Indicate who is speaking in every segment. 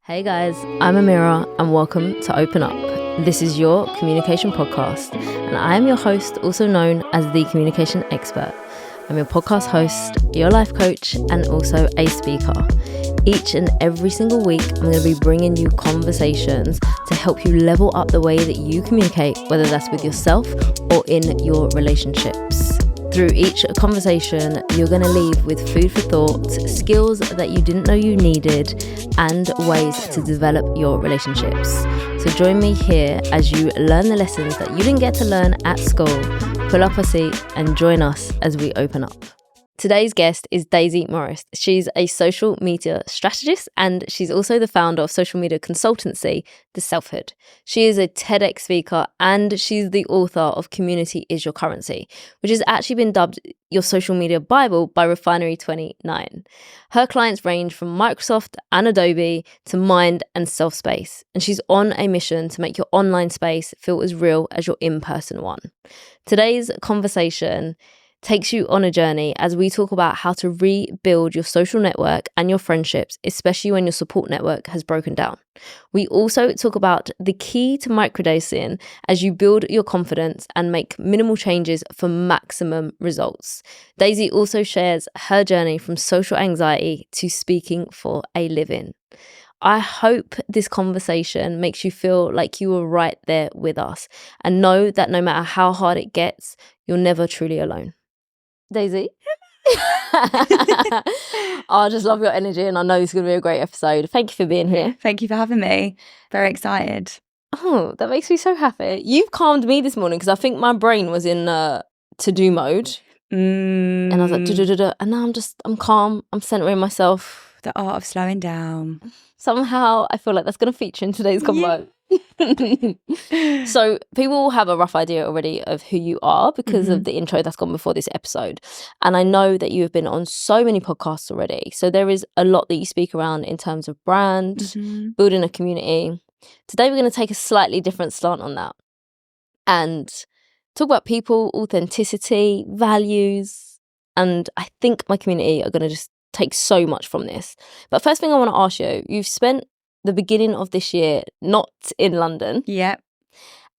Speaker 1: Hey guys, I'm Amira and welcome to Open Up. This is your communication podcast and I am your host, also known as the communication expert. I'm your podcast host, your life coach, and also a speaker. Each and every single week, I'm going to be bringing you conversations to help you level up the way that you communicate, whether that's with yourself or in your relationships. Through each conversation, you're going to leave with food for thought, skills that you didn't know you needed, and ways to develop your relationships. So join me here as you learn the lessons that you didn't get to learn at school. Pull up a seat and join us as we open up. Today's guest is Daisy Morris. She's a social media strategist and she's also the founder of social media consultancy, The Selfhood. She is a TedX speaker and she's the author of Community is Your Currency, which has actually been dubbed your social media Bible by Refinery29. Her clients range from Microsoft and Adobe to Mind and Self-Space, and she's on a mission to make your online space feel as real as your in-person one. Today's conversation takes you on a journey as we talk about how to rebuild your social network and your friendships, especially when your support network has broken down. We also talk about the key to microdosing as you build your confidence and make minimal changes for maximum results. Daisy also shares her journey from social anxiety to speaking for a living. I hope this conversation makes you feel like you were right there with us and know that no matter how hard it gets, you're never truly alone. Daisy. I just love your energy and I know it's going to be a great episode. Thank you for being here.
Speaker 2: Thank you for having me. Very excited.
Speaker 1: Oh, that makes me so happy. You've calmed me this morning because I think my brain was in to-do mode. And I was like, da-da-da-da. And now I'm calm. I'm centering myself.
Speaker 2: The art of slowing down.
Speaker 1: Somehow I feel like that's going to feature in today's convo. Yeah. So people will have a rough idea already of who you are because of the intro that's gone before this episode. And I know that you have been on so many podcasts already. So there is a lot that you speak around in terms of brand, building a community. Today we're going to take a slightly different slant on that and talk about people, authenticity, values. And I think my community are going to just take so much from this. But first thing I want to ask you, you've spent the beginning of this year not in London.
Speaker 2: Yep.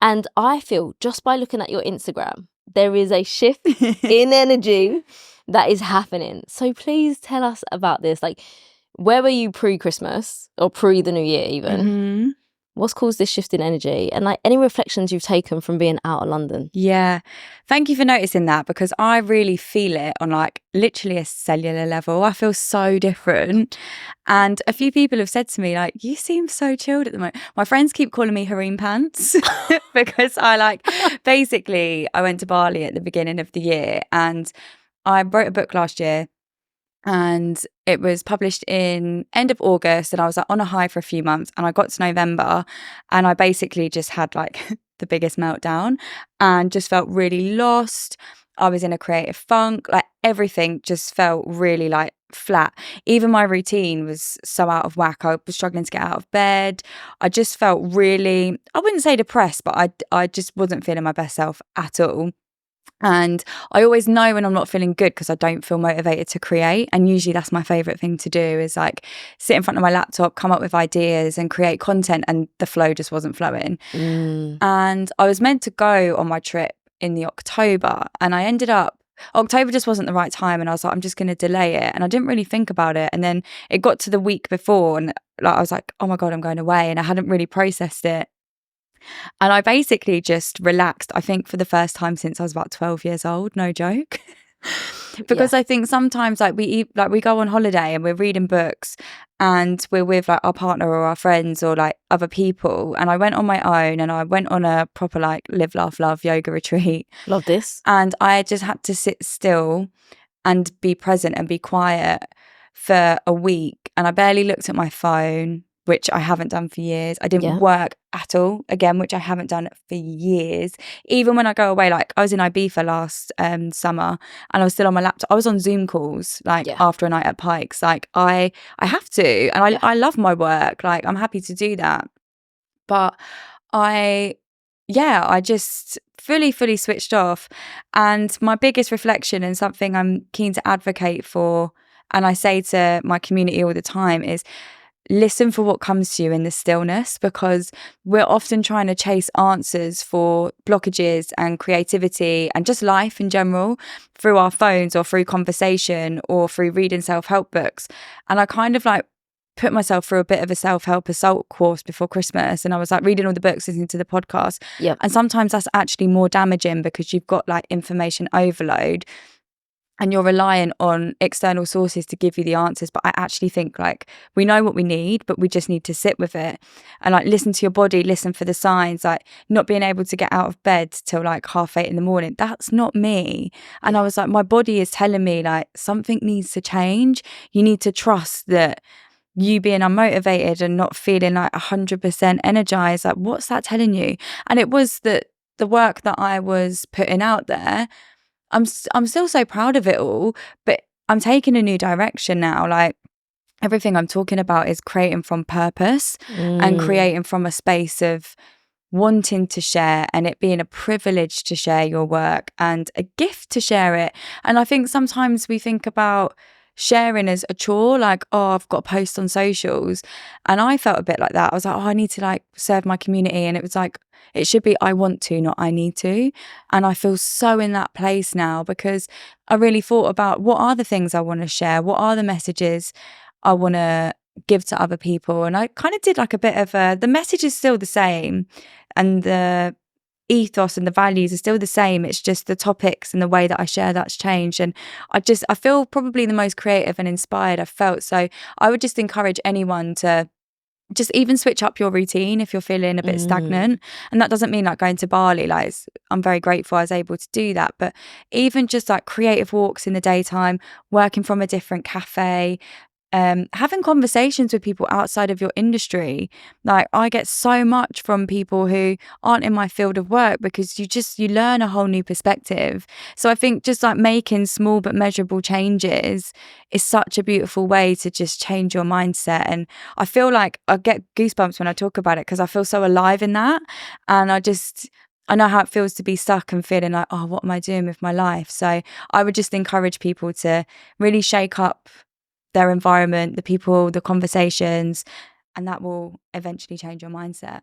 Speaker 1: And I feel just by looking at your Instagram, there is a shift in energy that is happening. So please tell us about this. Like, where were you pre-Christmas or pre the new year even? What's caused this shift in energy? And like any reflections you've taken from being out of London?
Speaker 2: Yeah. Thank you for noticing that because I really feel it on like literally a cellular level. I feel so different. And a few people have said to me like, you seem so chilled at the moment. My friends keep calling me harem pants because basically I went to Bali at the beginning of the year and I wrote a book last year. And it was published in end of August and I was like on a high for a few months and I got to November and I basically just had like the biggest meltdown and just felt really lost. I was in a creative funk, like everything just felt really like flat. Even my routine was so out of whack. I was struggling to get out of bed. I just felt really, I wouldn't say depressed, but I just wasn't feeling my best self at all. And I always know when I'm not feeling good because I don't feel motivated to create. And usually that's my favourite thing to do is like sit in front of my laptop, come up with ideas and create content. And the flow just wasn't flowing. And I was meant to go on my trip in the October and I ended up, October just wasn't the right time. And I was like, I'm just going to delay it. And I didn't really think about it. And then it got to the week before and like I was like, oh my God, I'm going away. And I hadn't really processed it. And I basically just relaxed, I think for the first time since I was about 12 years old, no joke. Because I think sometimes like we go on holiday and we're reading books and we're with like our partner or our friends or like other people. And I went on my own and I went on a proper like live, laugh, love yoga retreat.
Speaker 1: Love this.
Speaker 2: And I just had to sit still and be present and be quiet for a week. And I barely looked at my phone, which I haven't done for years. I didn't work at all, again, which I haven't done for years. Even when I go away, like I was in Ibiza last summer and I was still on my laptop. I was on Zoom calls, like after a night at Pikes. Like I have to, and I love my work. Like I'm happy to do that. But I just fully switched off. And my biggest reflection and something I'm keen to advocate for, and I say to my community all the time is, listen for what comes to you in the stillness, because we're often trying to chase answers for blockages and creativity and just life in general through our phones or through conversation or through reading self-help books. And I kind of like put myself through a bit of a self-help assault course before Christmas, and I was like reading all the books, listening to the podcast.
Speaker 1: Yep.
Speaker 2: And sometimes that's actually more damaging because you've got like information overload and you're relying on external sources to give you the answers. But I actually think like we know what we need, but we just need to sit with it and like listen to your body, listen for the signs, like not being able to get out of bed till like 8:30 in the morning. That's not me. And I was like, my body is telling me like something needs to change. You need to trust that you being unmotivated and not feeling like 100% energized, like what's that telling you? And it was that the work that I was putting out there, I'm still so proud of it all, but I'm taking a new direction now. Like everything I'm talking about is creating from purpose and creating from a space of wanting to share, and it being a privilege to share your work and a gift to share it. And I think sometimes we think about sharing as a chore, like, oh, I've got to post on socials. And I felt a bit like that. I was like, oh, I need to like serve my community. And it was like, it should be I want to, not I need to. And I feel so in that place now because I really thought about what are the things I want to share? What are the messages I want to give to other people? And I kind of did like a bit of the message is still the same and the ethos and the values are still the same. It's just the topics and the way that I share that's changed. And I feel probably the most creative and inspired I've felt. So I would just encourage anyone to just even switch up your routine if you're feeling a bit stagnant. And that doesn't mean like going to Bali. Like I'm very grateful I was able to do that. But even just like creative walks in the daytime, working from a different cafe, having conversations with people outside of your industry. Like I get so much from people who aren't in my field of work because you learn a whole new perspective. So I think just like making small but measurable changes is such a beautiful way to just change your mindset. And I feel like I get goosebumps when I talk about it because I feel so alive in that. And I know how it feels to be stuck and feeling like, oh, what am I doing with my life? So I would just encourage people to really shake up their environment, the people, the conversations, and that will eventually change your mindset.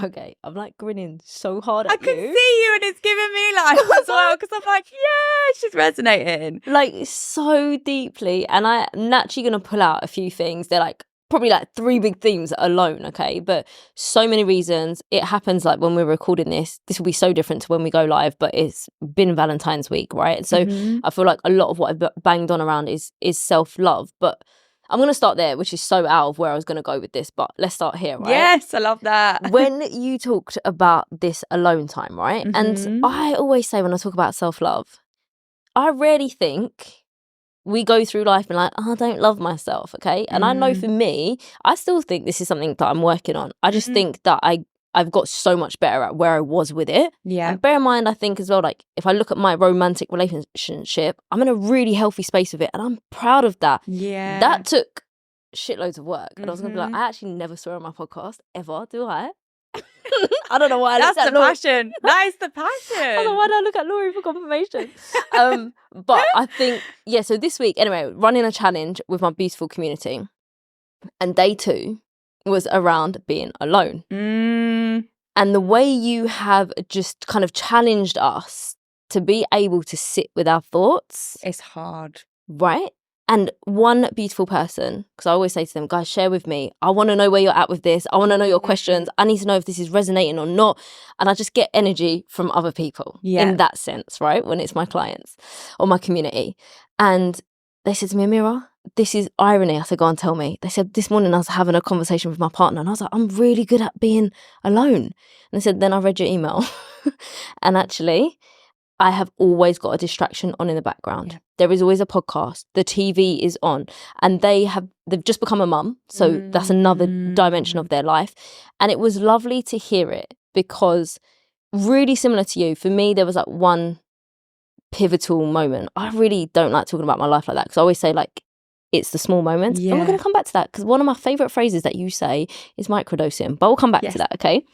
Speaker 1: Okay, I'm like grinning so hard at
Speaker 2: I can see you and it's giving me life as well because I'm like, yeah, she's resonating.
Speaker 1: Like so deeply. And I'm naturally going to pull out a few things. They're like probably like 3 big themes alone, okay? But so many reasons. It happens like when we're recording this will be so different to when we go live, but it's been Valentine's week, right? So I feel like a lot of what I've banged on around is self-love. But I'm going to start there, which is so out of where I was going to go with this, but let's start here, right?
Speaker 2: Yes, I love that.
Speaker 1: When you talked about this alone time, right? And I always say when I talk about self-love, I rarely think we go through life and like, oh, I don't love myself, okay? And I know for me, I still think this is something that I'm working on. I just think that I've got so much better at where I was with it.
Speaker 2: Yeah.
Speaker 1: And bear in mind, I think as well, like if I look at my romantic relationship, I'm in a really healthy space with it and I'm proud of that.
Speaker 2: Yeah.
Speaker 1: That took shitloads of work. And I was going to be like, I actually never swear on my podcast, ever, do I? I don't know why I
Speaker 2: That's
Speaker 1: looked at
Speaker 2: the
Speaker 1: Laurie.
Speaker 2: passion. That is the passion.
Speaker 1: I don't know why I look at Laurie for confirmation. But I think, yeah, so this week, anyway, running a challenge with my beautiful community. And day 2 was around being alone. And the way you have just kind of challenged us to be able to sit with our thoughts.
Speaker 2: It's hard.
Speaker 1: Right? And one beautiful person, because I always say to them, guys, share with me. I want to know where you're at with this. I want to know your questions. I need to know if this is resonating or not. And I just get energy from other people in that sense, right? When it's my clients or my community. And they said to me, Amira, this is irony. I said, go on, tell me. They said, this morning I was having a conversation with my partner and I was like, I'm really good at being alone. And they said, then I read your email. And actually, I have always got a distraction on in the background. There is always a podcast. The TV is on. And they've just become a mum. So that's another dimension of their life. And it was lovely to hear it because really similar to you, for me, there was like one pivotal moment. I really don't like talking about my life like that because I always say like, it's the small moments. And we're going to come back to that because one of my favourite phrases that you say is microdosing. But we'll come back to that, okay?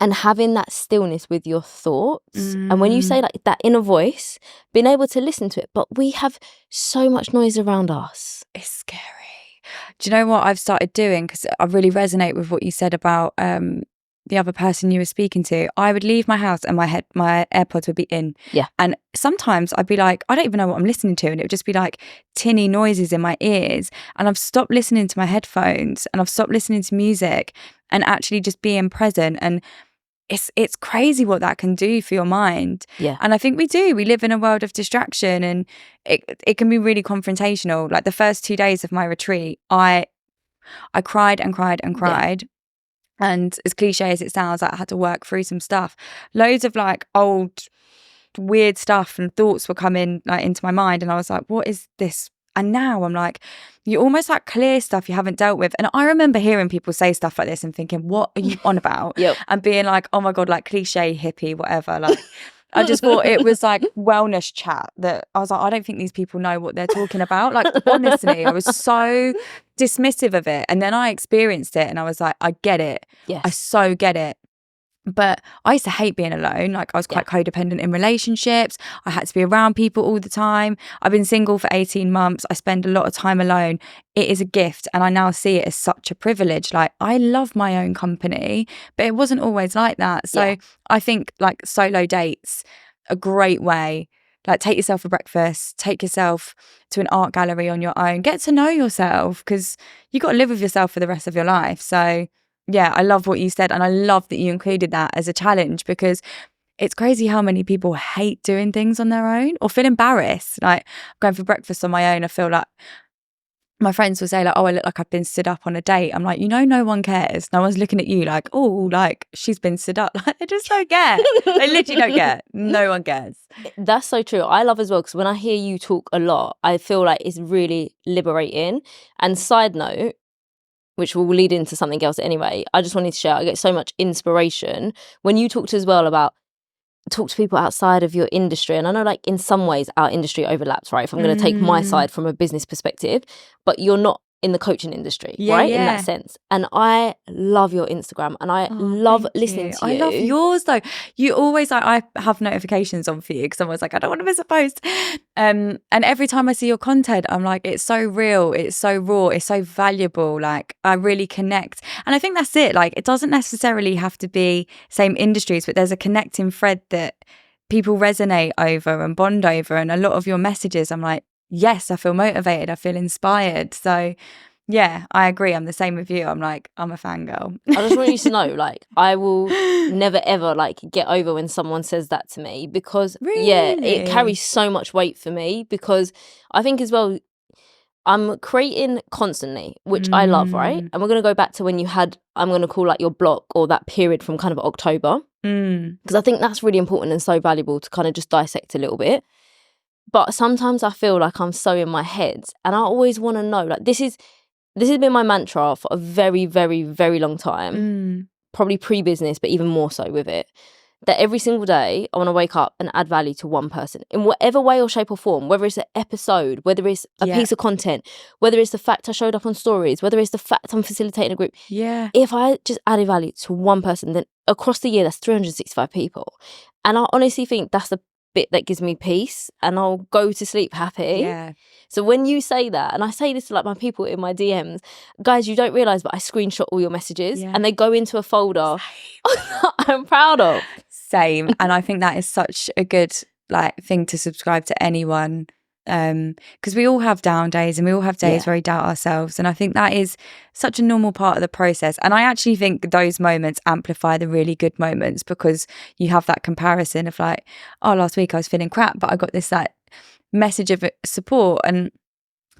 Speaker 1: And having that stillness with your thoughts. And when you say like that inner voice, being able to listen to it. But we have so much noise around us.
Speaker 2: It's scary. Do you know what I've started doing? Because I really resonate with what you said about the other person you were speaking to. I would leave my house and my AirPods would be in.
Speaker 1: Yeah.
Speaker 2: And sometimes I'd be like, I don't even know what I'm listening to. And it would just be like tinny noises in my ears. And I've stopped listening to my headphones and I've stopped listening to music and actually just being present. And it's crazy what that can do for your mind.
Speaker 1: Yeah.
Speaker 2: And I think we live in a world of distraction, and it can be really confrontational. Like the first 2 days of my retreat, I cried and cried and cried. And as cliche as it sounds, I had to work through some stuff. Loads of like old weird stuff and thoughts were coming like into my mind. And I was like, what is this? And now I'm like, you almost like clear stuff you haven't dealt with. And I remember hearing people say stuff like this and thinking, what are you on about?
Speaker 1: Yep.
Speaker 2: And being like, oh my God, like cliche, hippie, whatever. Like, I just thought it was like wellness chat that I was like, I don't think these people know what they're talking about. Like, honestly, I was so dismissive of it. And then I experienced it and I was like, I get it.
Speaker 1: Yes.
Speaker 2: I so get it. But I used to hate being alone. Like I was quite codependent in relationships. I had to be around people all the time. I've been single for 18 months. I spend a lot of time alone. It is a gift. And I now see it as such a privilege. Like I love my own company, but it wasn't always like that. So I think like solo dates, a great way. Like take yourself for breakfast, take yourself to an art gallery on your own, get to know yourself, because you got to live with yourself for the rest of your life. So yeah, I love what you said. And I love that you included that as a challenge, because it's crazy how many people hate doing things on their own or feel embarrassed. Like going for breakfast on my own, I feel like my friends will say like, oh, I look like I've been stood up on a date. I'm like, no one cares. No one's looking at you like, oh, like she's been stood up. Like they just don't get. They literally don't get. No one cares.
Speaker 1: That's so true. I love as well, because when I hear you talk a lot, I feel like it's really liberating. And side note, which will lead into something else anyway, I just wanted to share, I get so much inspiration when you talked as well about talk to people outside of your industry. And I know like in some ways our industry overlaps, right? If I'm going to take my side from a business perspective, but you're not in the coaching industry, right? In that sense. And I love your Instagram and I love listening to you.
Speaker 2: I love yours though. You always like, I have notifications on for you because I'm always like, I don't want to miss a post. And every time I see your content, I'm like, it's so real, it's so raw, it's so valuable. Like I really connect. And I think that's it. Like it doesn't necessarily have to be same industries, but there's a connecting thread that people resonate over and bond over. And a lot of your messages, I'm like, yes, I feel motivated. I feel inspired. So yeah, I agree. I'm the same with you. I'm like, I'm a fangirl.
Speaker 1: I just want you to know, like, I will never ever like get over when someone says that to me, because it carries so much weight for me, because I think as well, I'm creating constantly, which I love, right? And we're going to go back to when you had, I'm going to call like your block or that period from kind of October, because I think that's really important and so valuable to kind of just dissect a little bit. But sometimes I feel like I'm so in my head and I always want to know, like this has been my mantra for a very, very, very long time, probably pre-business, but even more so with it, that every single day I want to wake up and add value to one person in whatever way or shape or form, whether it's an episode, whether it's a piece of content, whether it's the fact I showed up on stories, whether it's the fact I'm facilitating a group. Yeah. If I just added value to one person, then across the year, that's 365 people. And I honestly think that's the bit that gives me peace, and I'll go to sleep happy. Yeah. So when you say that, and I say this to like my people in my DMs, guys, you don't realize, but I screenshot all your messages and they go into a folder I'm proud of.
Speaker 2: Same. And I think that is such a good like thing to subscribe to anyone, because we all have down days and we all have days where we doubt ourselves, and I think that is such a normal part of the process. And I actually think those moments amplify the really good moments, because you have that comparison of like, oh, last week I was feeling crap, but I got this like message of support. And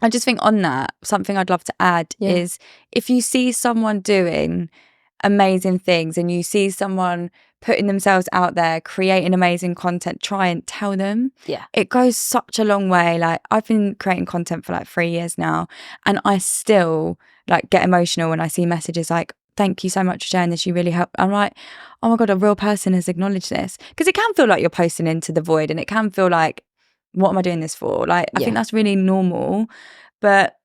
Speaker 2: I just think on that, something I'd love to add is, if you see someone doing amazing things and you see someone putting themselves out there, creating amazing content, try and tell them. Yeah. It goes such a long way. Like I've been creating content for like 3 years now, and I still like get emotional when I see messages like, thank you so much for sharing this, you really helped. I'm like, oh my God, a real person has acknowledged this. Because it can feel like you're posting into the void, and it can feel like, what am I doing this for? Like, I think that's really normal. But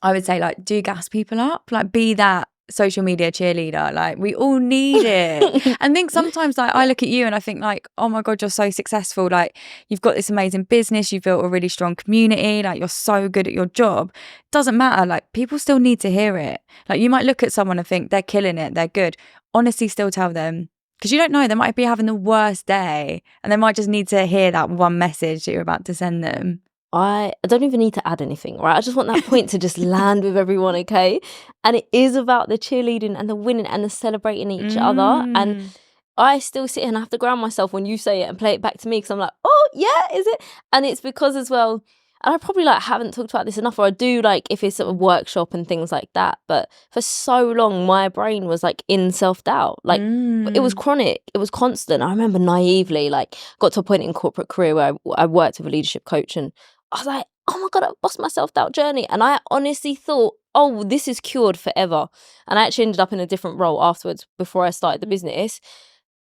Speaker 2: I would say like, do gas people up, like be that social media cheerleader. Like, we all need it. And think sometimes, like, I look at you and I think, like, oh my God, you're so successful. Like, you've got this amazing business, you've built a really strong community, like, you're so good at your job. Doesn't matter. Like, people still need to hear it. Like, you might look at someone and think they're killing it, they're good. Honestly, still tell them. Because you don't know, they might be having the worst day and they might just need to hear that one message that you're about to send them.
Speaker 1: I don't even need to add anything, right? I just want that point to just land with everyone, okay? And it is about the cheerleading and the winning and the celebrating each other. And I still sit here and I have to ground myself when you say it and play it back to me because I'm like, oh, yeah, is it? And it's because as well, and I probably like haven't talked about this enough, or I do like if it's a workshop and things like that. But for so long, my brain was like in self-doubt. Like it was chronic. It was constant. I remember naively, like got to a point in corporate career where I worked with a leadership coach and I was like, oh my God, I've lost my self-doubt journey. And I honestly thought, oh, this is cured forever. And I actually ended up in a different role afterwards before I started the business.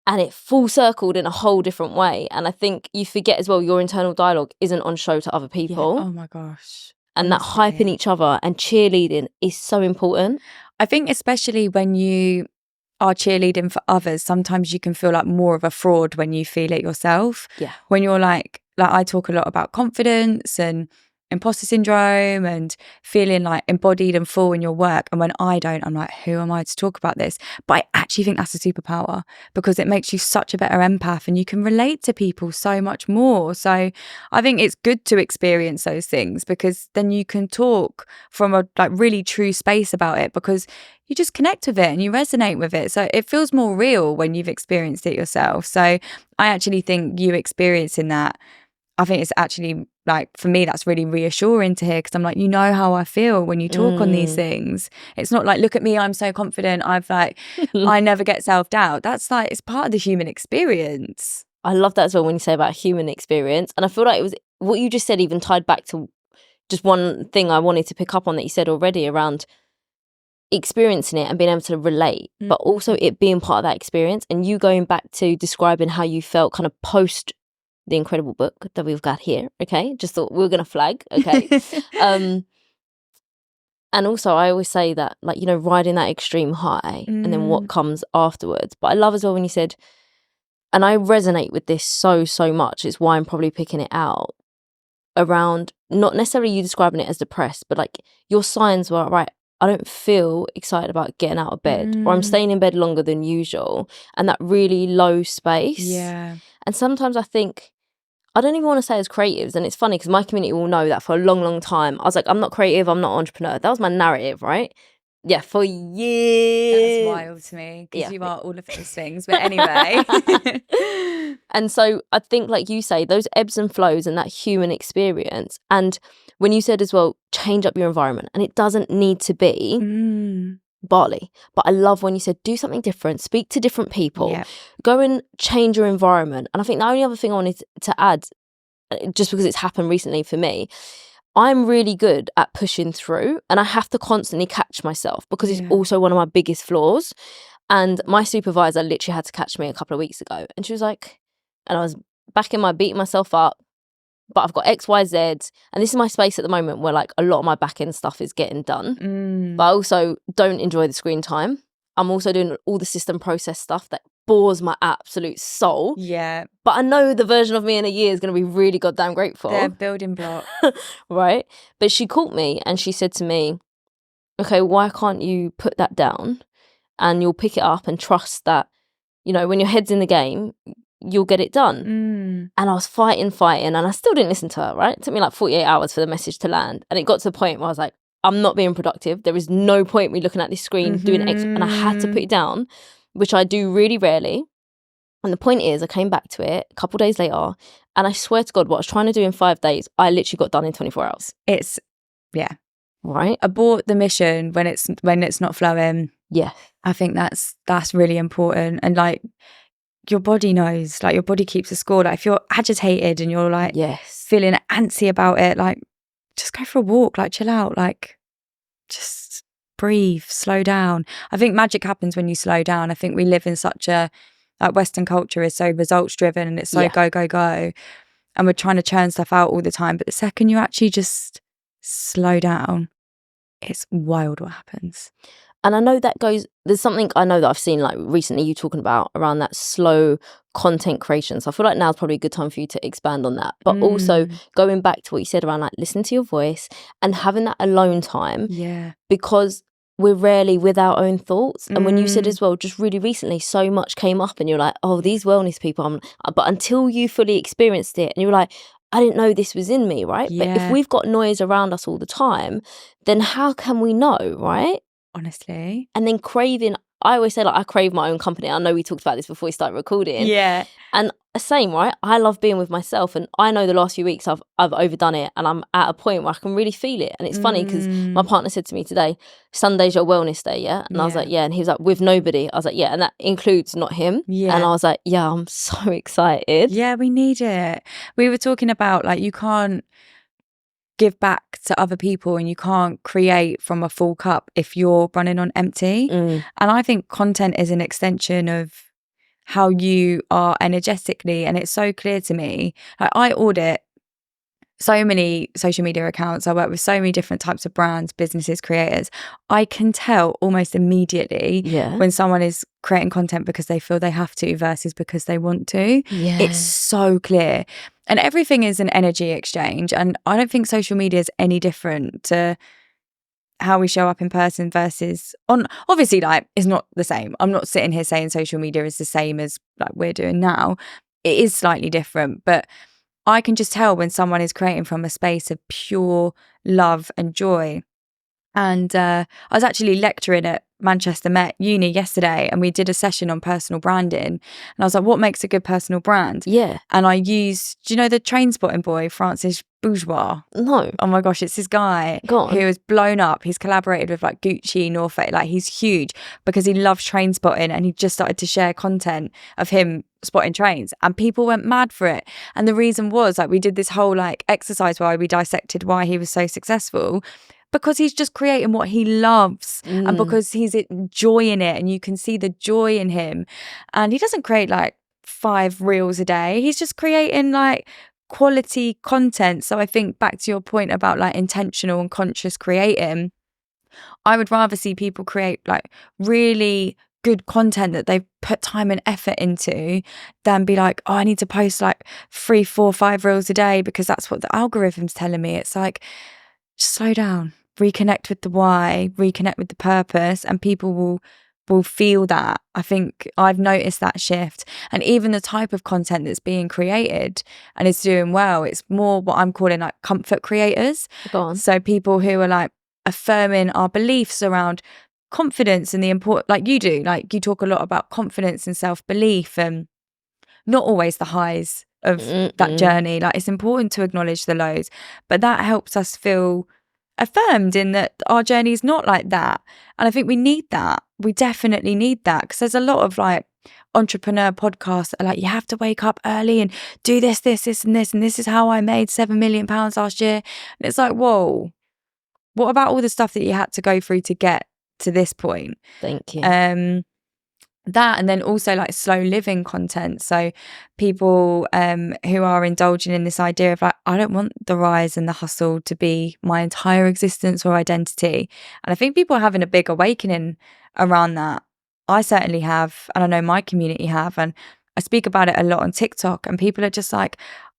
Speaker 1: And it full circled in a whole different way. And I think you forget as well, your internal dialogue isn't on show to other people.
Speaker 2: Yeah. Oh my gosh.
Speaker 1: And honestly, that hyping each other and cheerleading is so important.
Speaker 2: I think especially when you are cheerleading for others, sometimes you can feel like more of a fraud when you feel it yourself.
Speaker 1: Yeah.
Speaker 2: When you're like I talk a lot about confidence and imposter syndrome and feeling like embodied and full in your work. And when I don't, I'm like, who am I to talk about this? But I actually think that's a superpower because it makes you such a better empath and you can relate to people so much more. So I think it's good to experience those things because then you can talk from a like really true space about it because you just connect with it and you resonate with it. So it feels more real when you've experienced it yourself. So I actually think you experiencing that, I think it's actually like, for me, that's really reassuring to hear because I'm like, you know how I feel when you talk on these things. It's not like, look at me, I'm so confident. I've like, I never get self-doubt. That's like, it's part of the human experience.
Speaker 1: I love that as well when you say about human experience. And I feel like it was what you just said even tied back to just one thing I wanted to pick up on that you said already around experiencing it and being able to relate, but also it being part of that experience and you going back to describing how you felt kind of post the incredible book that we've got here. Okay, just thought we were gonna flag. Okay. And also I always say that, like, you know, riding that extreme high and then what comes afterwards. But I love as well when you said, and I resonate with this so much, it's why I'm probably picking it out, around not necessarily you describing it as depressed, but like your signs were, right, I don't feel excited about getting out of bed or I'm staying in bed longer than usual, and that really low space.
Speaker 2: Yeah.
Speaker 1: And sometimes I think, I don't even want to say as creatives, and it's funny because my community will know that for a long time I was like, I'm not creative, I'm not an entrepreneur. That was my narrative, right? Yeah, for years.
Speaker 2: That's wild to me because you are all of those things. But anyway.
Speaker 1: And so I think, like you say, those ebbs and flows and that human experience. And when you said as well, change up your environment, and it doesn't need to be Bali. But I love when you said do something different, speak to different people, go and change your environment. And I think the only other thing I wanted to add, just because it's happened recently for me, I'm really good at pushing through and I have to constantly catch myself because it's also one of my biggest flaws. And my supervisor literally had to catch me a couple of weeks ago and she was like, and I was back in my beating myself up, but I've got X, Y, Z, and this is my space at the moment where like a lot of my back end stuff is getting done. But I also don't enjoy the screen time. I'm also doing all the system process stuff that bores my absolute soul.
Speaker 2: Yeah.
Speaker 1: But I know the version of me in a year is going to be really goddamn grateful.
Speaker 2: They're building blocks.
Speaker 1: Right? But she caught me and she said to me, okay, why can't you put that down and you'll pick it up and trust that, you know, when your head's in the game, you'll get it done. And I was fighting and I still didn't listen to her, right? It took me like 48 hours for the message to land. And it got to the point where I was like, I'm not being productive. There is no point me looking at this screen doing X. And I had to put it down, which I do really rarely. And the point is, I came back to it a couple of days later and I swear to God, what I was trying to do in 5 days, I literally got done in 24 hours.
Speaker 2: It's, yeah.
Speaker 1: Right?
Speaker 2: Abort the mission when it's not flowing.
Speaker 1: Yeah.
Speaker 2: I think that's really important. And like, your body knows, like your body keeps a score. Like if you're agitated and you're like feeling antsy about it, like just go for a walk, like chill out, like just breathe, slow down. I think magic happens when you slow down. I think we live in such a, like Western culture is so results driven and it's so go. And we're trying to churn stuff out all the time. But the second you actually just slow down, it's wild what happens.
Speaker 1: And I know there's something I know that I've seen like recently you talking about around that slow content creation. So I feel like now's probably a good time for you to expand on that. But also going back to what you said around like listening to your voice and having that alone time.
Speaker 2: Yeah.
Speaker 1: Because we're rarely with our own thoughts. And when you said as well, just really recently, so much came up and you're like, oh, these wellness people, but until you fully experienced it and you're like, I didn't know this was in me, right?
Speaker 2: Yeah.
Speaker 1: But if we've got noise around us all the time, then how can we know, right?
Speaker 2: Honestly.
Speaker 1: And then craving, I always say like I crave my own company. I know we talked about this before we started recording.
Speaker 2: Yeah.
Speaker 1: And same, right? I love being with myself, and I know the last few weeks I've overdone it, and I'm at a point where I can really feel it. And it's funny because my partner said to me today, Sunday's your wellness day, yeah? And I was like, yeah. And he was like, with nobody. I was like, yeah. And that includes not him.
Speaker 2: Yeah.
Speaker 1: And I was like, yeah, I'm so excited.
Speaker 2: Yeah, we need it. We were talking about like you can't give back to other people and you can't create from a full cup if you're running on empty. And I think content is an extension of how you are energetically, and it's so clear to me. Like, I audit so many social media accounts. I work with so many different types of brands, businesses, creators. I can tell almost immediately when someone is creating content because they feel they have to versus because they want to.
Speaker 1: Yeah.
Speaker 2: It's so clear. And everything is an energy exchange. And I don't think social media is any different to how we show up in person versus on. Obviously, like, it's not the same. I'm not sitting here saying social media is the same as like we're doing now. It is slightly different, but I can just tell when someone is creating from a space of pure love and joy. And I was actually lecturing at Manchester Met Uni yesterday, and we did a session on personal branding. And I was like, what makes a good personal brand?
Speaker 1: Yeah.
Speaker 2: And I used, do you know the train spotting boy, Francis Bourgeois?
Speaker 1: No.
Speaker 2: Oh my gosh, it's this guy
Speaker 1: Go on.
Speaker 2: who has blown up. He's collaborated with like Gucci, North Face. Like, he's huge because he loves train spotting, and he just started to share content of him spotting trains, and people went mad for it. And the reason was like we did this whole like exercise where we dissected why he was so successful. Because he's just creating what he loves and because he's enjoying it, and you can see the joy in him. And he doesn't create like 5 reels a day. He's just creating like quality content. So I think back to your point about like intentional and conscious creating, I would rather see people create like really good content that they've put time and effort into than be like, oh, I need to post like 3, 4, 5 reels a day because that's what the algorithm's telling me. It's like, just slow down. Reconnect with the why, reconnect with the purpose, and people will feel that. I think I've noticed that shift. And even the type of content that's being created and is doing well, it's more what I'm calling like comfort creators.
Speaker 1: Go on.
Speaker 2: So people who are like affirming our beliefs around confidence and the important, like you do, like you talk a lot about confidence and self-belief, and not always the highs of that journey. Like, it's important to acknowledge the lows, but that helps us feel affirmed in that our journey is not like that. And I think we need that. We definitely need that, because there's a lot of like entrepreneur podcasts that are like, you have to wake up early and do this, and this is how I made £7 million last year. And it's like, whoa, what about all the stuff that you had to go through to get to this point?
Speaker 1: Thank you.
Speaker 2: That, and then also like slow living content. So people who are indulging in this idea of like, I don't want the rise and the hustle to be my entire existence or identity. And I think people are having a big awakening around that. I certainly have, and I know my community have, and I speak about it a lot on TikTok, and people are just like,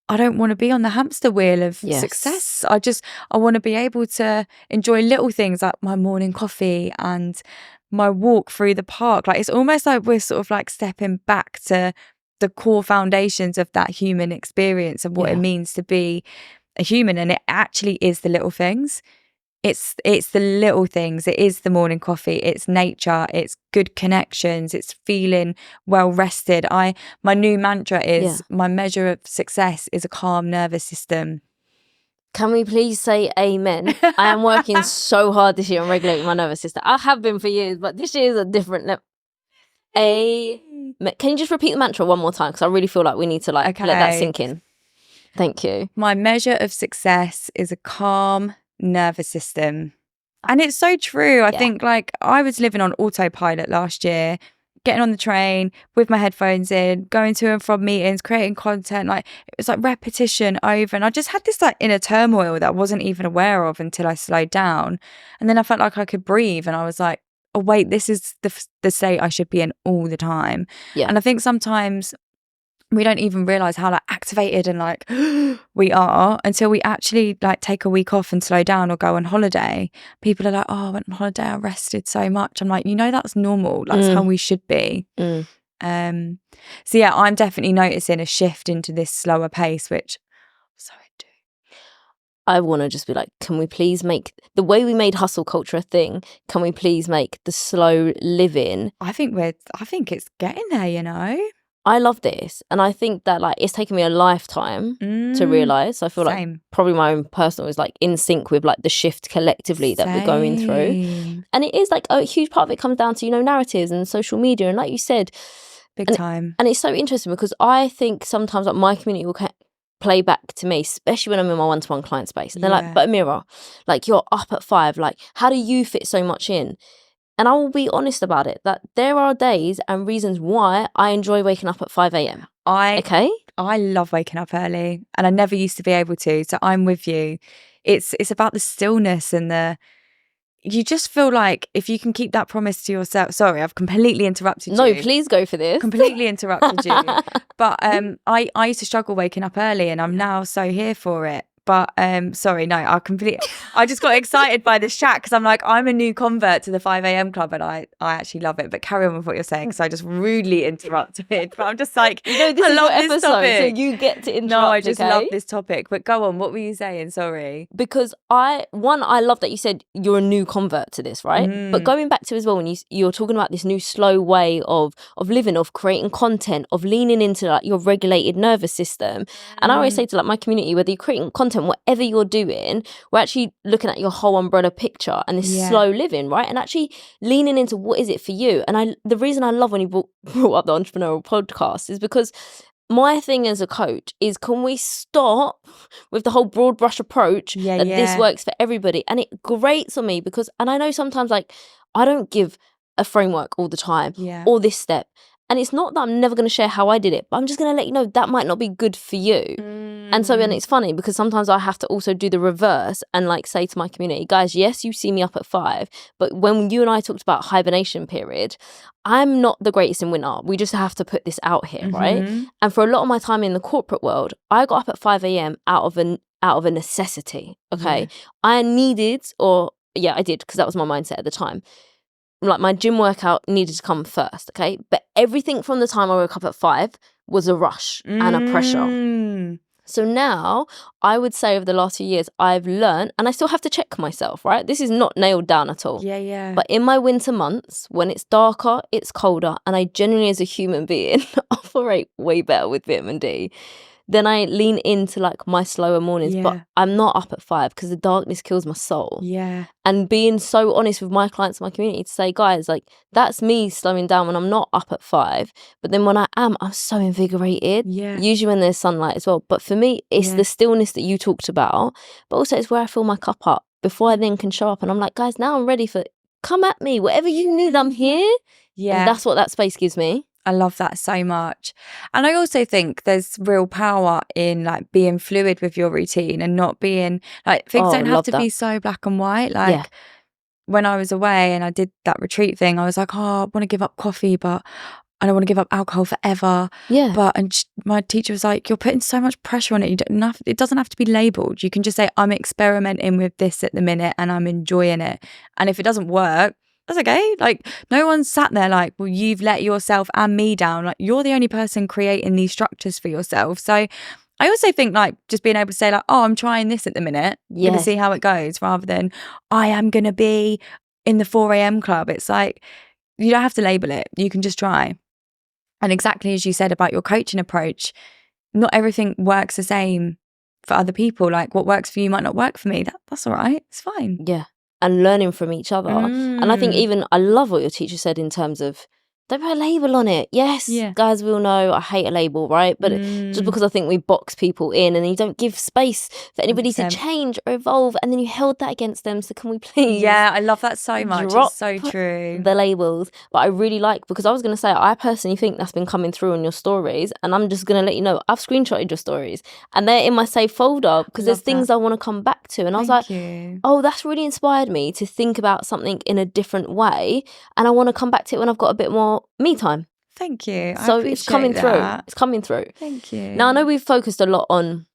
Speaker 2: I don't want to be on the hamster wheel of success. I want to be able to enjoy little things like my morning coffee and my walk through the park. Like, it's almost like we're sort of like stepping back to the core foundations of that human experience of what it means to be a human. And it actually is the little things. It's the little things. It is the morning coffee. It's nature. It's good connections. It's feeling well rested. My new mantra is my measure of success is a calm nervous system.
Speaker 1: Can we please say amen? I am working so hard this year on regulating my nervous system. I have been for years, but this year is a different level. Can you just repeat the mantra one more time? Because I really feel like we need to let that sink in. Thank you. My measure of success is a calm nervous system. And it's so true. I think like I was living on autopilot last year, getting on the train with my headphones in, going to and from meetings, creating content. Like, it was like repetition over. And I just had this like inner turmoil that I wasn't even aware of until I slowed down. And then I felt like I could breathe. And I was like,
Speaker 2: oh wait, this is the state I should be in all the time.
Speaker 1: Yeah.
Speaker 2: And I think sometimes we don't even realize how like activated and like we are until we actually like take a week off and slow down or go on holiday. People are like, oh, I went on holiday, I rested so much. I'm like, that's normal. That's how we should be. So yeah, I'm definitely noticing a shift into this slower pace, which so I do.
Speaker 1: I want to just be like, can we please make the way we made hustle culture a thing? Can we please make the slow living?
Speaker 2: I think it's getting there,
Speaker 1: I love this. And I think that like it's taken me a lifetime to realise. I feel like probably my own personal is like in sync with like the shift collectively that we're going through. And it is like a huge part of it comes down to, narratives and social media. And like you said,
Speaker 2: big time.
Speaker 1: And it's so interesting because I think sometimes like my community will play back to me, especially when I'm in my one-to-one client space. And they're like, but Amira, like you're up at 5, like how do you fit so much in? And I will be honest about it, that there are days and reasons why I enjoy waking up at 5 a.m.
Speaker 2: I love waking up early and I never used to be able to. So I'm with you. It's about the stillness and you just feel like if you can keep that promise to yourself. Sorry, I've completely interrupted you.
Speaker 1: No, please go for this.
Speaker 2: Completely interrupted you. But I used to struggle waking up early and I'm now so here for it. But sorry, no, I just got excited by this chat because I'm like, I'm a new convert to the 5 a.m. club and I actually love it. But carry on with what you're saying because I just rudely interrupted. But I'm just like,
Speaker 1: this is your episode, so you get to interrupt.
Speaker 2: No, I just love this topic. But go on, what were you saying? Sorry.
Speaker 1: Because I love that you said you're a new convert to this, right? But going back to as well, when you're talking about this new slow way of living, of creating content, of leaning into like your regulated nervous system. And I always say to like my community, whether you're creating content, whatever you're doing, we're actually looking at your whole umbrella picture and this slow living, right? And actually leaning into what is it for you. And the reason I love when you brought up the entrepreneurial podcast is because my thing as a coach is, can we stop with the whole broad brush approach that this works for everybody? And it grates on me because, and I know sometimes like I don't give a framework all the time or this step. And it's not that I'm never going to share how I did it, but I'm just going to let you know that might not be good for you. And so, and it's funny because sometimes I have to also do the reverse and like say to my community, guys, yes, you see me up at 5, but when you and I talked about hibernation period, I'm not the greatest in winter. We just have to put this out here, right? And for a lot of my time in the corporate world, I got up at 5 a.m. out of a necessity, okay? I needed, I did because that was my mindset at the time. Like my gym workout needed to come first, okay? But everything from the time I woke up at 5 was a rush and a pressure. So now I would say over the last few years, I've learned, and I still have to check myself, right? This is not nailed down at all. But in my winter months, when it's darker, it's colder, and I genuinely as a human being operate way better with vitamin D, then I lean into like my slower mornings, but I'm not up at 5 because the darkness kills my soul. And being so honest with my clients and my community to say, guys, like that's me slowing down when I'm not up at 5. But then when I am, I'm so invigorated. Usually when there's sunlight as well. But for me, it's the stillness that you talked about, but also it's where I fill my cup up before I then can show up. And I'm like, guys, now I'm ready for, come at me, whatever you need, I'm here. And that's what that space gives me.
Speaker 2: I love that so much. And I also think there's real power in like being fluid with your routine and not being like, things don't have to be so black and white. Like when I was away and I did that retreat thing, I was like, I want to give up coffee, but I don't want to give up alcohol forever. My teacher was like, you're putting so much pressure on it. It doesn't have to be labeled. You can just say, I'm experimenting with this at the minute and I'm enjoying it. And if it doesn't work, that's okay. Like no one's sat there like, well, you've let yourself and me down. Like you're the only person creating these structures for yourself. So I also think like just being able to say like, oh, I'm trying this at the minute. Gonna see how it goes, rather than I am going to be in the 4 a.m. club. It's like, you don't have to label it. You can just try. And exactly as you said about your coaching approach, not everything works the same for other people. Like what works for you might not work for me. That's all right. It's fine.
Speaker 1: And learning from each other. And I think even, I love what your teacher said in terms of don't put a label on it. Yes, guys will know I hate a label, right? But just because I think we box people in and you don't give space for anybody
Speaker 2: 100%.
Speaker 1: to change or evolve, and then you held that against them. So can we please?
Speaker 2: Yeah, I love that so much.
Speaker 1: Drop
Speaker 2: It's so true.
Speaker 1: the labels. But I really like, because I was going to say, I personally think that's been coming through on your stories, and I'm just going to let you know, I've screenshotted your stories and they're in my save folder because there's things I want to come back to. And I was like, oh, that's really inspired me to think about something in a different way, and I want to come back to it when I've got a bit more me time.
Speaker 2: Thank you.
Speaker 1: So it's coming through. It's coming through.
Speaker 2: Thank you.
Speaker 1: Now, I know we've focused a lot on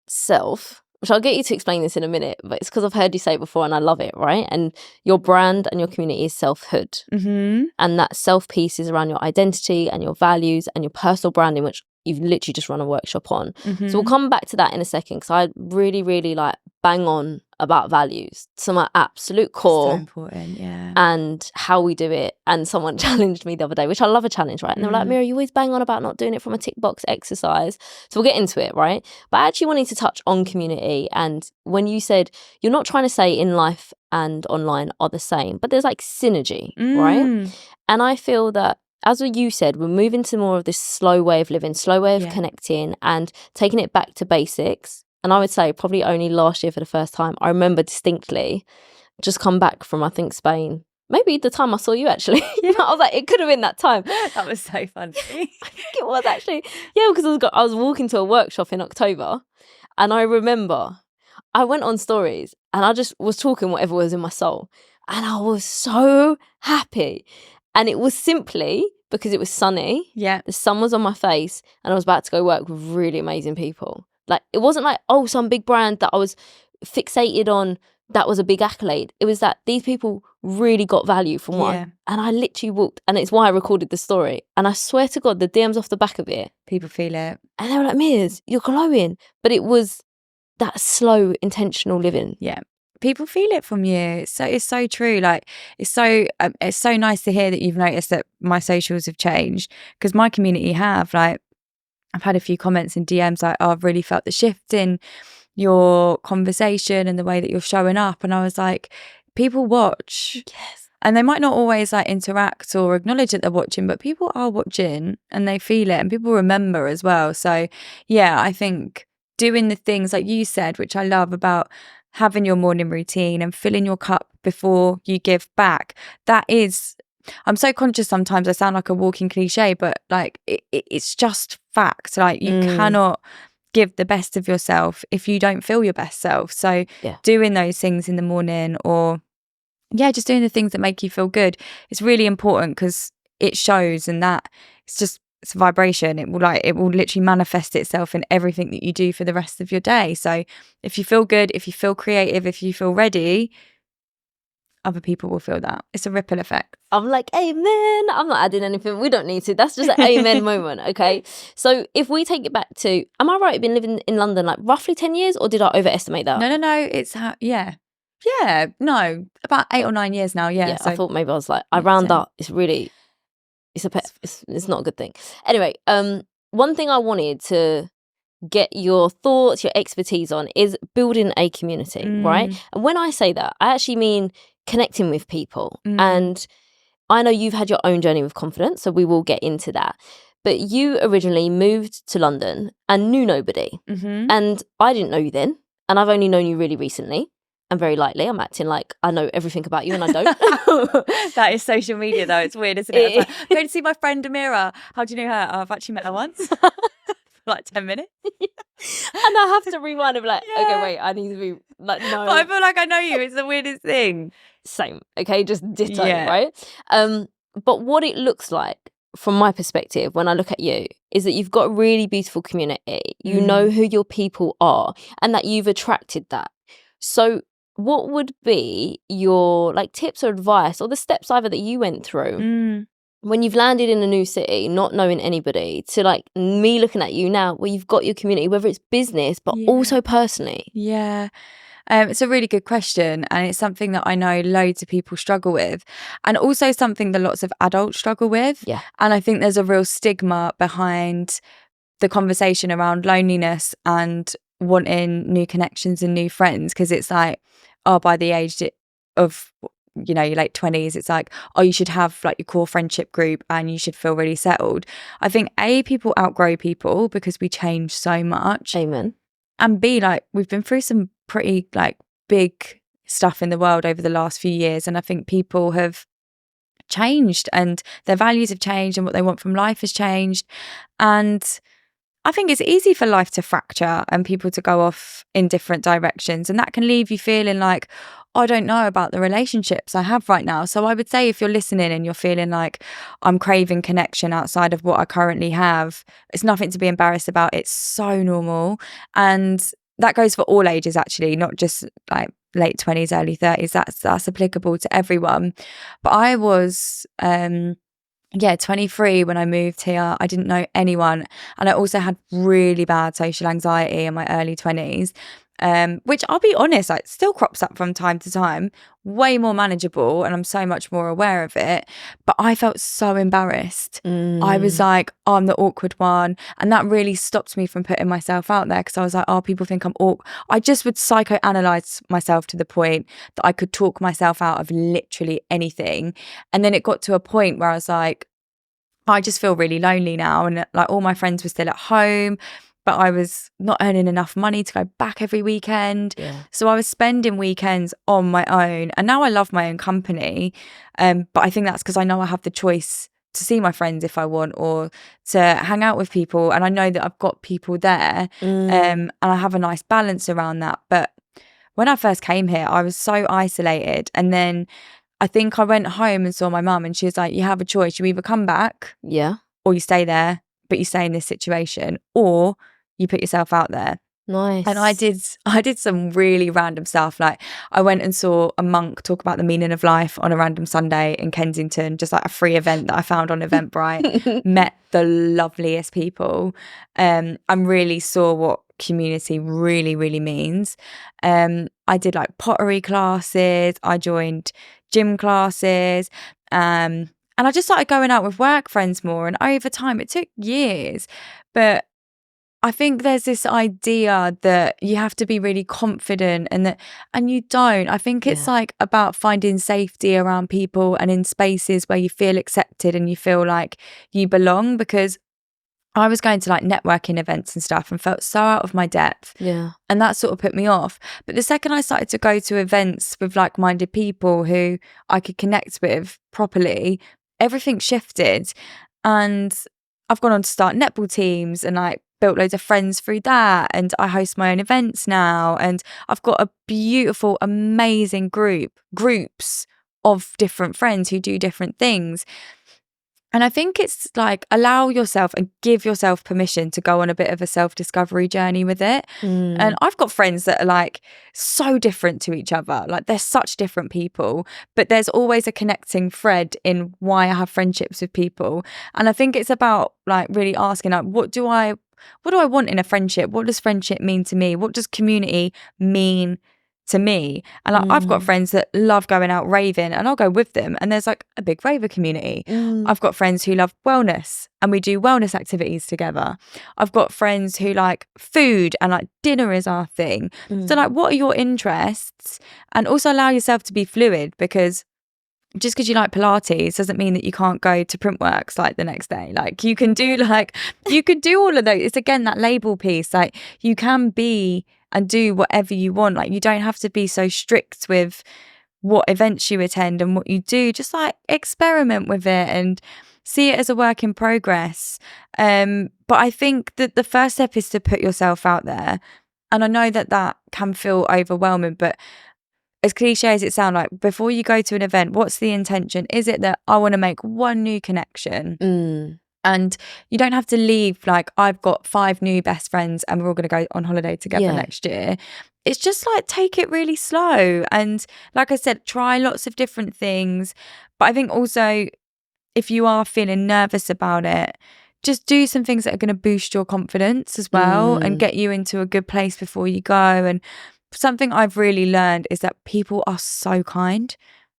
Speaker 1: self, which I'll get you to explain this in a minute, but it's because I've heard you say it before and I love it, right? And your brand and your community is selfhood. And that self piece is around your identity and your values and your personal branding, which you've literally just run a workshop on. So we'll come back to that in a second, because I really, really like bang on about values to my absolute core.
Speaker 2: So important, yeah.
Speaker 1: And how we do it. And someone challenged me the other day, which I love a challenge, right? And they were like, Amira, you always bang on about not doing it from a tick box exercise. So we'll get into it, right? But I actually wanted to touch on community. And when you said, you're not trying to say in life and online are the same, but there's like synergy, right? And I feel that, as you said, we're moving to more of this slow way of living, slow way of connecting and taking it back to basics. And I would say probably only last year for the first time, I remember distinctly just come back from, I think, Spain. Maybe the time I saw you, actually. I was like, it could have been that time.
Speaker 2: That was so funny.
Speaker 1: I think it was, actually. Yeah, because I was walking to a workshop in October, and I remember I went on stories and I just was talking whatever was in my soul. And I was so happy. And it was simply because it was sunny.
Speaker 2: Yeah.
Speaker 1: The sun was on my face and I was about to go work with really amazing people. Like, it wasn't like, oh, some big brand that I was fixated on, that was a big accolade. It was that these people really got value from what and I literally walked, and it's why I recorded the story. And I swear to God, the DMs off the back of it,
Speaker 2: people feel it.
Speaker 1: And they were like, Miz, you're glowing. But it was that slow, intentional living.
Speaker 2: Yeah. People feel it from you. So it's so true. Like, it's so nice to hear that you've noticed that my socials have changed, because my community have. Like, I've had a few comments and DMs like, oh, I've really felt the shift in your conversation and the way that you're showing up. And I was like, people watch.
Speaker 1: Yes.
Speaker 2: And they might not always like interact or acknowledge that they're watching, but people are watching and they feel it, and people remember as well. So yeah, I think doing the things like you said, which I love, about having your morning routine and filling your cup before you give back, that is, I'm so conscious sometimes I sound like a walking cliche, but like it's just fact. Like, you cannot give the best of yourself if you don't feel your best self. So doing those things in the morning, or just doing the things that make you feel good, it's really important, because it shows, and that it's a vibration. It will literally manifest itself in everything that you do for the rest of your day. So if you feel good, if you feel creative, if you feel ready, other people will feel that. It's a ripple effect.
Speaker 1: I'm like, amen. I'm not adding anything. We don't need to. That's just an amen moment, okay? So if we take it back to, am I right, you've been living in London like roughly 10 years, or did I overestimate that?
Speaker 2: No. It's about 8 or 9 years now. Yeah.
Speaker 1: So I thought maybe I was like, I round up. It's really, it's not a good thing. Anyway, one thing I wanted to get your thoughts, your expertise on is building a community, right? And when I say that, I actually mean connecting with people. And I know you've had your own journey with confidence, so we will get into that. But you originally moved to London and knew nobody. And I didn't know you then. And I've only known you really recently. And very lightly, I'm acting like I know everything about you, and I don't.
Speaker 2: That is social media, though. It's weird, isn't it? Like, I'm going to see my friend Amira. How do you know her? Oh, I've actually met her once. For like 10 minutes. And
Speaker 1: I have to rewind and be like, okay, wait, I need to be like, no.
Speaker 2: But I feel like I know you. It's the weirdest thing.
Speaker 1: Same. Okay, just ditto, right? But what it looks like, from my perspective, when I look at you, is that you've got a really beautiful community. You know who your people are, and that you've attracted that. So what would be your like tips or advice, or the steps either that you went through when you've landed in a new city, not knowing anybody, to like me looking at you now where you've got your community, whether it's business, but also personally?
Speaker 2: Yeah. It's a really good question, and it's something that I know loads of people struggle with, and also something that lots of adults struggle with.
Speaker 1: Yeah.
Speaker 2: And I think there's a real stigma behind the conversation around loneliness and wanting new connections and new friends, because it's like, oh, by the age of you know, your late 20s, it's like, oh, you should have like your core friendship group and you should feel really settled. I think people outgrow people because we change so much.
Speaker 1: Amen.
Speaker 2: And B, like, we've been through some pretty like big stuff in the world over the last few years, and I think people have changed and their values have changed and what they want from life has changed. And I think it's easy for life to fracture and people to go off in different directions, and that can leave you feeling like, I don't know about the relationships I have right now. So I would say, if you're listening and you're feeling like, I'm craving connection outside of what I currently have, it's nothing to be embarrassed about. It's so normal. And that goes for all ages, actually, not just like late 20s, early 30s. That's applicable to everyone. But I was 23 when I moved here. I didn't know anyone, and I also had really bad social anxiety in my early 20s, which, I'll be honest, like, still crops up from time to time, way more manageable, and I'm so much more aware of it. But I felt so embarrassed. I was like, oh, I'm the awkward one, and that really stopped me from putting myself out there, because I was like, oh, people think I'm awkward. I just would psychoanalyze myself to the point that I could talk myself out of literally anything. And then it got to a point where I was like, I just feel really lonely now, and like, all my friends were still at home, but I was not earning enough money to go back every weekend.
Speaker 1: Yeah.
Speaker 2: So I was spending weekends on my own, and now I love my own company. But I think that's because I know I have the choice to see my friends if I want, or to hang out with people, and I know that I've got people there, and I have a nice balance around that. But when I first came here, I was so isolated, and then I think I went home and saw my mum, and she was like, you have a choice. You either come back, or you stay there, but you stay in this situation, or you put yourself out there.
Speaker 1: Nice.
Speaker 2: And I did some really random stuff. Like, I went and saw a monk talk about the meaning of life on a random Sunday in Kensington, just like a free event that I found on Eventbrite. Met the loveliest people, and really saw what community really, really means. I did like pottery classes, I joined gym classes, and I just started going out with work friends more. And over time, it took years, but I think there's this idea that you have to be really confident, and you don't. I think it's like about finding safety around people and in spaces where you feel accepted and you feel like you belong, because I was going to like networking events and stuff and felt so out of my depth.
Speaker 1: Yeah.
Speaker 2: And that sort of put me off. But the second I started to go to events with like-minded people who I could connect with properly, everything shifted. And I've gone on to start netball teams and like built loads of friends through that. And I host my own events now. And I've got a beautiful, amazing groups of different friends who do different things. And I think it's like, allow yourself and give yourself permission to go on a bit of a self-discovery journey with it. And I've got friends that are like so different to each other. Like, they're such different people, but there's always a connecting thread in why I have friendships with people. And I think it's about like really asking, like, what do I want in a friendship? What does friendship mean to me? What does community mean to me? And like, I've got friends that love going out raving, and I'll go with them, and there's like a big raver community. I've got friends who love wellness, and we do wellness activities together. I've got friends who like food, and like dinner is our thing. So like, what are your interests? And also allow yourself to be fluid, because just because you like Pilates doesn't mean that you can't go to Printworks like the next day. Like, you can do all of those. It's again that label piece. Like, you can be and do whatever you want. Like, you don't have to be so strict with what events you attend and what you do. Just like experiment with it and see it as a work in progress. But I think that the first step is to put yourself out there. And I know that can feel overwhelming, but as cliche as it sounds, like, before you go to an event, what's the intention? Is it that I want to make one new connection? And you don't have to leave like, I've got 5 new best friends and we're all going to go on holiday together next year. It's just like, take it really slow. And like I said, try lots of different things. But I think also, if you are feeling nervous about it, just do some things that are going to boost your confidence as well and get you into a good place before you go. And something I've really learned is that people are so kind.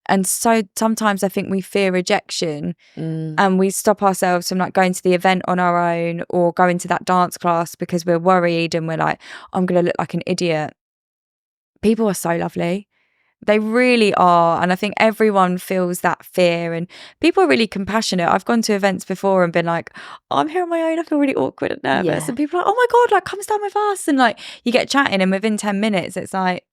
Speaker 2: And so sometimes I think we fear rejection and we stop ourselves from like going to the event on our own or going to that dance class because we're worried and we're like, I'm going to look like an idiot. People are so lovely. They really are. And I think everyone feels that fear, and people are really compassionate. I've gone to events before and been like, oh, I'm here on my own. I feel really awkward and nervous.
Speaker 1: Yeah.
Speaker 2: And people are like, oh my God, like come stand with us. And like you get chatting, and within 10 minutes, it's like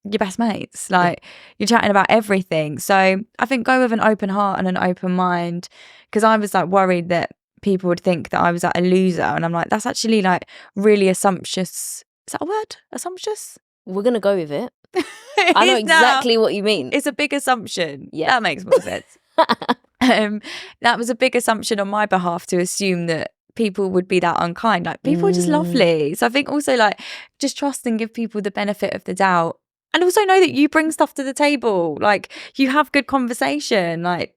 Speaker 2: your best mates. Like you're chatting about everything. So I think go with an open heart and an open mind, because I was like worried that people would think that I was like a loser. And I'm like, that's actually like really assumptuous. Is that a word? Assumptuous?
Speaker 1: We're going to go with it. I know exactly what you mean.
Speaker 2: It's a big assumption.
Speaker 1: Yeah.
Speaker 2: That makes more sense. That was a big assumption on my behalf, to assume that people would be that unkind. Like people are just lovely. So I think also like just trust and give people the benefit of the doubt. And also know that you bring stuff to the table. Like you have good conversation. Like,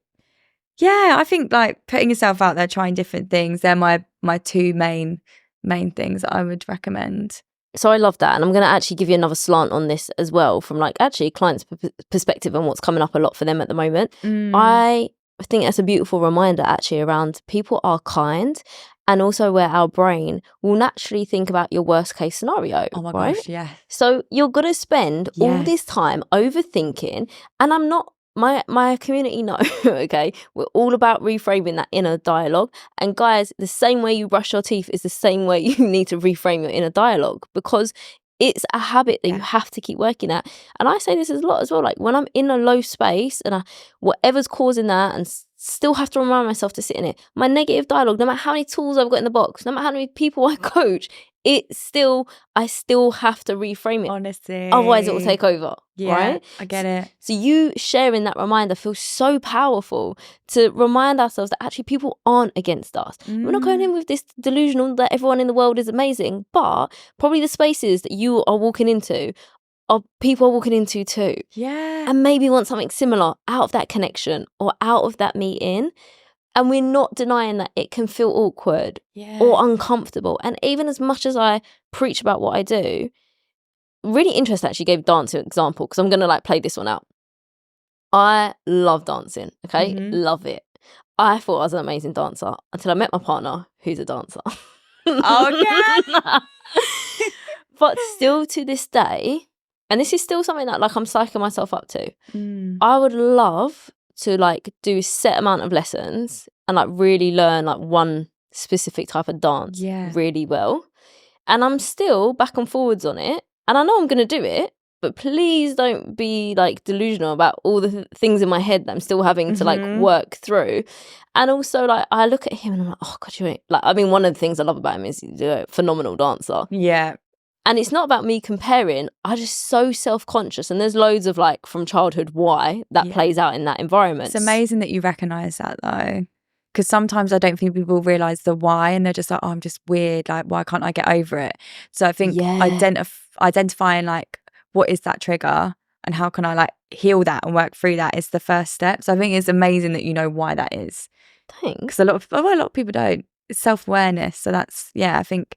Speaker 2: yeah, I think like putting yourself out there, trying different things. They're my two main things that I would recommend.
Speaker 1: So I love that. And I'm going to actually give you another slant on this as well, from like actually clients' perspective and what's coming up a lot for them at the moment. I think that's a beautiful reminder actually around people are kind, and also where our brain will naturally think about your worst case scenario.
Speaker 2: Oh my
Speaker 1: right?
Speaker 2: gosh, yeah.
Speaker 1: So you're going to spend all this time overthinking, and I'm not, my community know, okay, we're all about reframing that inner dialogue. And guys, the same way you brush your teeth is the same way you need to reframe your inner dialogue, because it's a habit that you have to keep working at. And I say this a lot as well, like when I'm in a low space and whatever's causing that, and still have to remind myself to sit in it, my negative dialogue, no matter how many tools I've got in the box, no matter how many people I coach, I still have to reframe it.
Speaker 2: Honestly.
Speaker 1: Otherwise it will take over.
Speaker 2: Yeah,
Speaker 1: right?
Speaker 2: I get it.
Speaker 1: So you sharing that reminder feels so powerful, to remind ourselves that actually people aren't against us. We're not going in with this delusional that everyone in the world is amazing, but probably the spaces that you are walking into are people are walking into too.
Speaker 2: Yeah.
Speaker 1: And maybe want something similar out of that connection or out of that meeting. And we're not denying that it can feel awkward or uncomfortable. And even as much as I preach about what I do, really interesting actually gave dance an example, because I'm going to like play this one out. I love dancing, okay? Love it. I thought I was an amazing dancer until I met my partner, who's a dancer.
Speaker 2: Okay.
Speaker 1: But still to this day, and this is still something that like I'm psyching myself up to, I would love to like do a set amount of lessons and like really learn like one specific type of dance really well. And I'm still back and forwards on it. And I know I'm going to do it, but please don't be like delusional about all the things in my head that I'm still having to like work through. And also like I look at him and I'm like, oh God, you ain't like, I mean, one of the things I love about him is he's a phenomenal dancer.
Speaker 2: Yeah.
Speaker 1: And it's not about me comparing. I'm just so self-conscious. And there's loads of like from childhood why that plays out in that environment.
Speaker 2: It's amazing that you recognise that though. Because sometimes I don't think people realise the why, and they're just like, oh, I'm just weird. Like, why can't I get over it? So I think identifying like what is that trigger and how can I like heal that and work through that is the first step. So I think it's amazing that you know why that is.
Speaker 1: Thanks.
Speaker 2: Because a lot of people don't. It's self-awareness. So that's, I think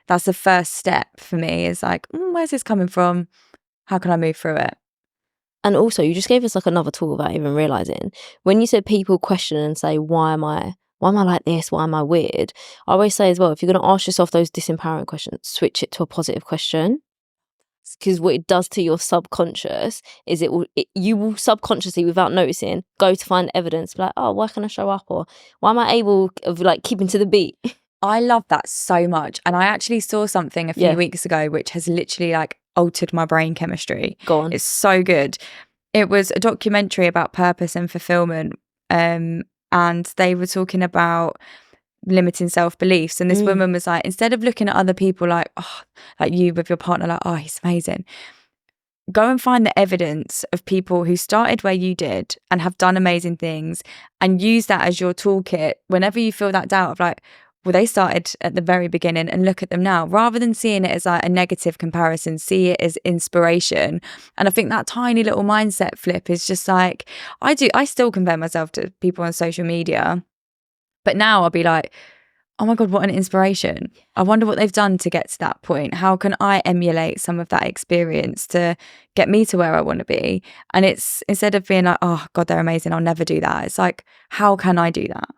Speaker 2: that's the first step for me, is like, where's this coming from? How can I move through it?
Speaker 1: And also, you just gave us like another tool without even realising. When you said people question and say, why am I like this? Why am I weird? I always say as well, if you're going to ask yourself those disempowering questions, switch it to a positive question. Because what it does to your subconscious is you will subconsciously, without noticing, go to find evidence, like, oh, why can I show up? Or why am I able of like keeping to the beat?
Speaker 2: I love that so much. And I actually saw something a few weeks ago which has literally like altered my brain chemistry.
Speaker 1: Go on.
Speaker 2: It's so good. It was a documentary about purpose and fulfillment. And they were talking about limiting self-beliefs. And this woman was like, instead of looking at other people like, oh, like you with your partner, like, oh, he's amazing. Go and find the evidence of people who started where you did and have done amazing things, and use that as your toolkit whenever you feel that doubt of like, well, they started at the very beginning and look at them now, rather than seeing it as like a negative comparison, see it as inspiration. And I think that tiny little mindset flip is just like, I still compare myself to people on social media, but now I'll be like, oh my God, what an inspiration. I wonder what they've done to get to that point. How can I emulate some of that experience to get me to where I want to be? And it's, instead of being like, oh God, they're amazing, I'll never do that. It's like, how can I do that?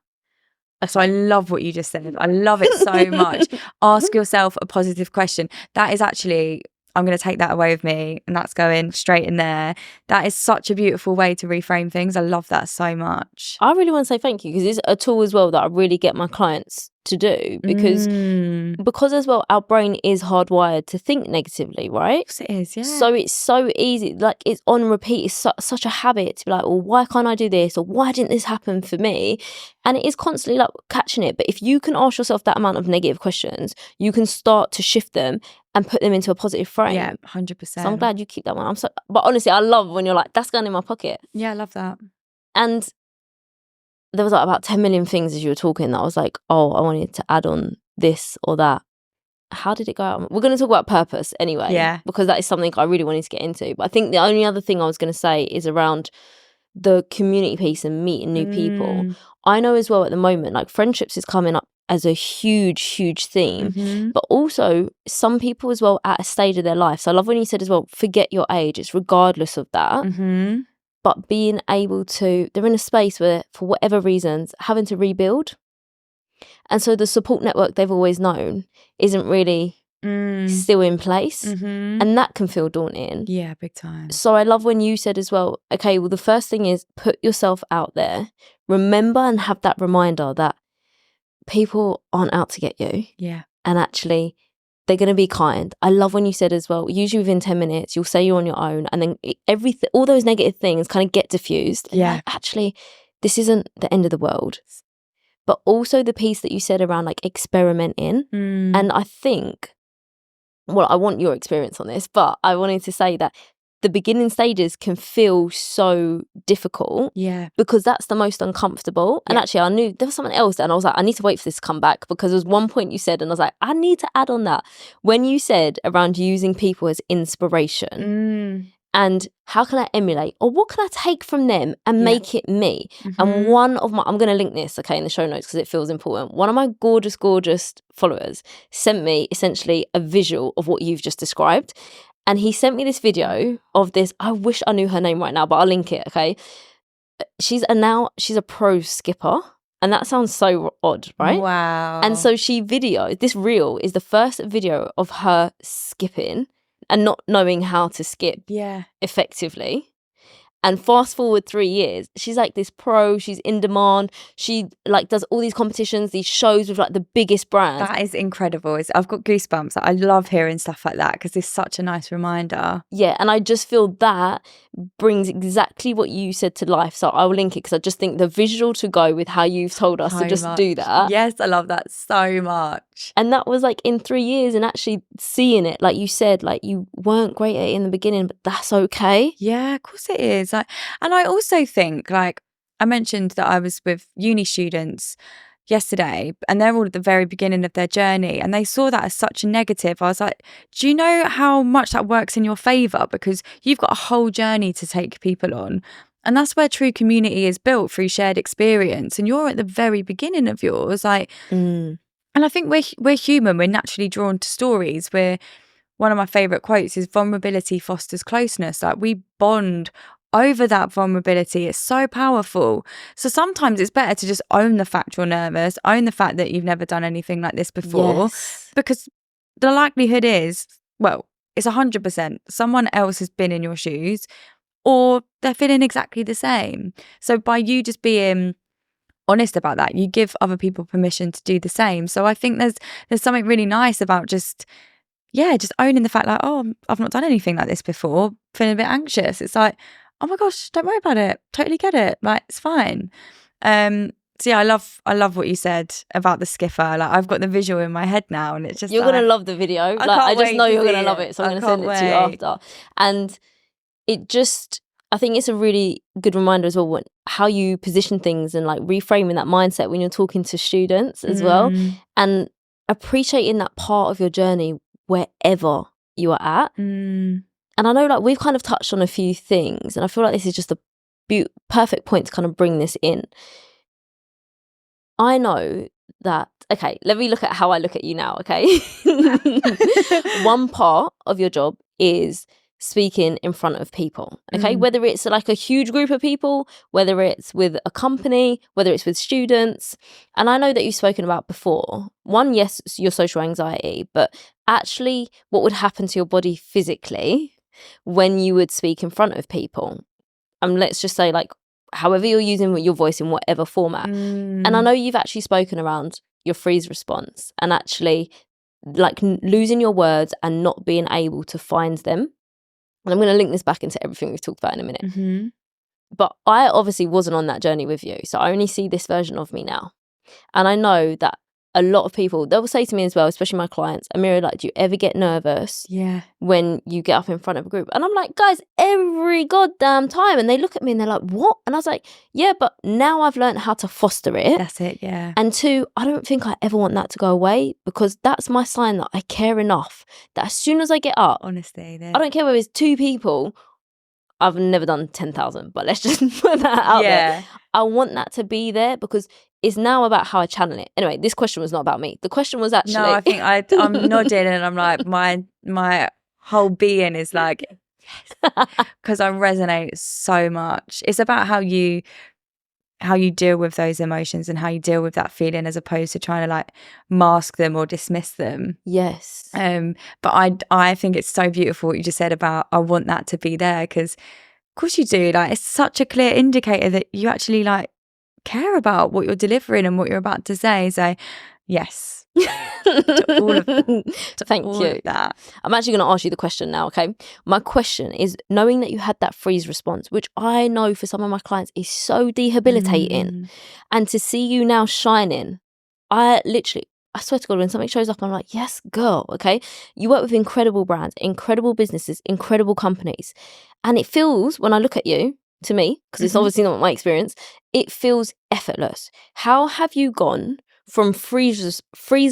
Speaker 2: So I love what you just said. I love it so much. Ask yourself a positive question. That is actually, I'm going to take that away with me, and that's going straight in there. That is such a beautiful way to reframe things. I love that so much.
Speaker 1: I really want to say thank you, because it's a tool as well that I really get my clients to do, because as well, our brain is hardwired to think negatively, right?
Speaker 2: Yes, it is, yeah.
Speaker 1: So it's so easy, like it's on repeat. It's such a habit to be like, well, why can't I do this, or why didn't this happen for me? And it is constantly like catching it. But if you can ask yourself that amount of negative questions, you can start to shift them and put them into a positive frame.
Speaker 2: Yeah, 100%.
Speaker 1: So I'm glad you keep that one. But honestly, I love when you're like, that's going in my pocket.
Speaker 2: Yeah, I love that.
Speaker 1: And there was like about 10 million things as you were talking that I was like, oh, I wanted to add on this or that. How did it go out? We're going to talk about purpose anyway.
Speaker 2: Yeah.
Speaker 1: Because that is something I really wanted to get into. But I think the only other thing I was going to say is around the community piece and meeting new people. I know as well at the moment, like friendships is coming up as a huge, huge theme. But also some people as well at a stage of their life. So I love when you said as well, forget your age. It's regardless of that. But being able to, they're in a space where, for whatever reasons, having to rebuild. And so the support network they've always known isn't really still in place. And that can feel daunting.
Speaker 2: Yeah, big time.
Speaker 1: So I love when you said as well, okay, well, the first thing is put yourself out there. Remember and have that reminder that people aren't out to get you.
Speaker 2: Yeah.
Speaker 1: And actually, they're going to be kind. I love when you said as well, usually within 10 minutes, you'll say you're on your own, and then all those negative things kind of get diffused.
Speaker 2: Yeah.
Speaker 1: Like, actually, this isn't the end of the world. But also the piece that you said around like experimenting. And I think, well, I want your experience on this, but I wanted to say that the beginning stages can feel so difficult.
Speaker 2: Yeah.
Speaker 1: Because that's the most uncomfortable. And actually, I knew there was something else, and I was like, I need to wait for this to come back, because there was one point you said, and I was like, I need to add on that. When you said around using people as inspiration, and how can I emulate, or what can I take from them and make it me? And one of my, I'm going to link this, okay, in the show notes because it feels important. One of my gorgeous followers sent me essentially a visual of what you've just described. And he sent me this video of this, I wish I knew her name right now, but I'll link it, okay? She's a pro skipper. And that sounds so odd, right?
Speaker 2: Wow.
Speaker 1: And so this reel is the first video of her skipping and not knowing how to skip effectively. And fast forward 3 years, she's like this pro, she's in demand. She like does all these competitions, these shows with like the biggest brands.
Speaker 2: That is incredible. I've got goosebumps. I love hearing stuff like that because it's such a nice reminder.
Speaker 1: Yeah, and I just feel that brings exactly what you said to life. So I will link it because I just think the visual to go with how you've told us to just do that.
Speaker 2: Yes, I love that so much.
Speaker 1: And that was like in 3 years, and actually seeing it, like you said, like you weren't great at it in the beginning, but that's okay.
Speaker 2: Yeah, of course it is. And I also think, like I mentioned that I was with uni students yesterday, and they're all at the very beginning of their journey, and they saw that as such a negative. I was like, do you know how much that works in your favour? Because you've got a whole journey to take people on. And that's where true community is built, through shared experience. And you're at the very beginning of yours. And I think we're human. We're naturally drawn to stories. One of my favourite quotes is, vulnerability fosters closeness. Like, we bond over that vulnerability. It's so powerful. So sometimes it's better to just own the fact you're nervous, own the fact that you've never done anything like this before, because the likelihood is, well, it's 100% someone else has been in your shoes, or they're feeling exactly the same. So by you just being honest about that, you give other people permission to do the same. So I think there's something really nice about just owning the fact, like, oh, I've not done anything like this before, feeling a bit anxious. It's like, oh my gosh, don't worry about it. Totally get it. Like, it's fine. So yeah, I love what you said about the skipper. Like, I've got the visual in my head now, and it's just
Speaker 1: you're gonna love the video. Like, I just know you're gonna love it, so I'm gonna send it to you after. And it just, I think it's a really good reminder as well, how you position things and like reframing that mindset when you're talking to students as well, and appreciating that part of your journey wherever you are at. And I know, like, we've kind of touched on a few things, and I feel like this is just a perfect point to kind of bring this in. I know that, okay, let me look at how I look at you now, okay? One part of your job is speaking in front of people, okay? Whether it's like a huge group of people, whether it's with a company, whether it's with students. And I know that you've spoken about before, one, yes, your social anxiety, but actually what would happen to your body physically when you would speak in front of people. Let's just say, like, however you're using your voice in whatever format. And I know you've actually spoken around your freeze response and actually like losing your words and not being able to find them. And I'm going to link this back into everything we've talked about in a minute.
Speaker 2: Mm-hmm.
Speaker 1: But I obviously wasn't on that journey with you. So I only see this version of me now. And I know that a lot of people, they'll say to me as well, especially my clients, Amira, like, do you ever get nervous when you get up in front of a group? And I'm like, guys, every goddamn time. And they look at me and they're like, what? And I was like, yeah, but now I've learned how to foster it.
Speaker 2: That's it, yeah.
Speaker 1: And two, I don't think I ever want that to go away, because that's my sign that I care enough that as soon as I get up,
Speaker 2: honestly,
Speaker 1: I don't care whether it's 2 people. I've never done 10,000, but let's just put that out there. I want that to be there because it's now about how I channel it. Anyway, this question was not about me. The question was actually...
Speaker 2: No, I think I'm nodding and I'm like, my whole being is like, yes, because I resonate so much. It's about how you deal with those emotions and how you deal with that feeling, as opposed to trying to like mask them or dismiss them.
Speaker 1: Yes.
Speaker 2: But I think it's so beautiful what you just said about, I want that to be there, because of course you do. Like, it's such a clear indicator that you actually like care about what you're delivering and what you're about to say. So yes, all of
Speaker 1: Thank
Speaker 2: all
Speaker 1: you.
Speaker 2: Of that.
Speaker 1: I'm actually going to ask you the question now, okay? My question is, knowing that you had that freeze response, which I know for some of my clients is so debilitating, and to see you now shining, I swear to God, when something shows up, I'm like, yes, girl, okay? You work with incredible brands, incredible businesses, incredible companies. And it feels, when I look at you, to me, because it's obviously not my experience, it feels effortless. How have you gone from freeze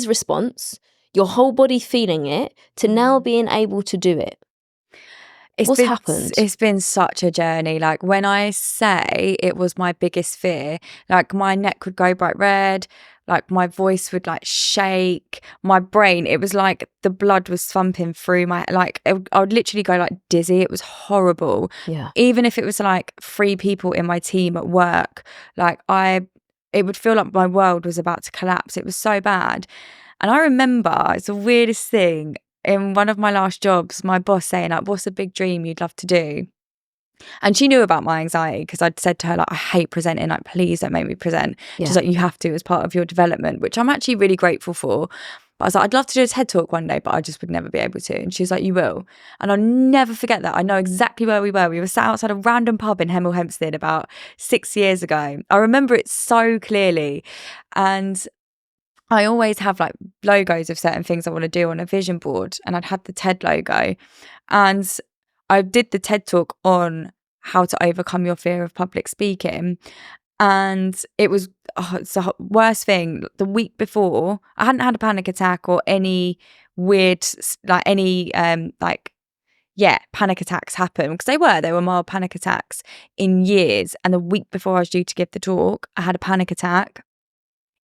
Speaker 1: response, your whole body feeling it, to now being able to do it? What's happened?
Speaker 2: It's been such a journey. Like, when I say it was my biggest fear, like my neck would go bright red, like my voice would like shake, my brain, it was like the blood was thumping through my, like I would literally go like dizzy. It was horrible.
Speaker 1: Yeah.
Speaker 2: Even if it was like 3 people in my team at work, like it would feel like my world was about to collapse. It was so bad. And I remember, it's the weirdest thing, in one of my last jobs, my boss saying like, what's a big dream you'd love to do? And she knew about my anxiety, because I'd said to her, like, I hate presenting, like, please don't make me present.
Speaker 1: Yeah.
Speaker 2: She's like, you have to as part of your development, which I'm actually really grateful for. But I was like, I'd love to do a TED Talk one day, but I just would never be able to. And she was like, you will. And I'll never forget that. I know exactly where we were. We were sat outside a random pub in Hemel Hempstead about 6 years ago. I remember it so clearly. And I always have like logos of certain things I want to do on a vision board. And I'd had the TED logo. And I did the TED Talk on how to overcome your fear of public speaking. And it was it's the worst thing. The week before, I hadn't had a panic attack or any weird, like any, panic attacks happen, because they were mild panic attacks in years. And the week before I was due to give the talk, I had a panic attack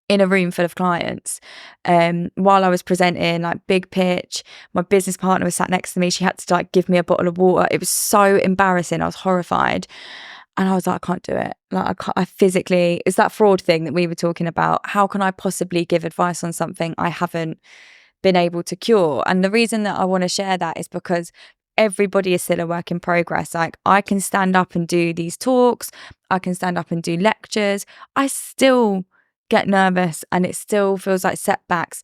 Speaker 2: in a room full of clients while I was presenting, like big pitch. My business partner was sat next to me. She had to like give me a bottle of water. It was so embarrassing. I was horrified. And I was like, I can't do it. Like, I physically, it's that fraud thing that we were talking about. How can I possibly give advice on something I haven't been able to cure? And the reason that I want to share that is because everybody is still a work in progress. Like, I can stand up and do these talks. I can stand up and do lectures. I still get nervous and it still feels like setbacks.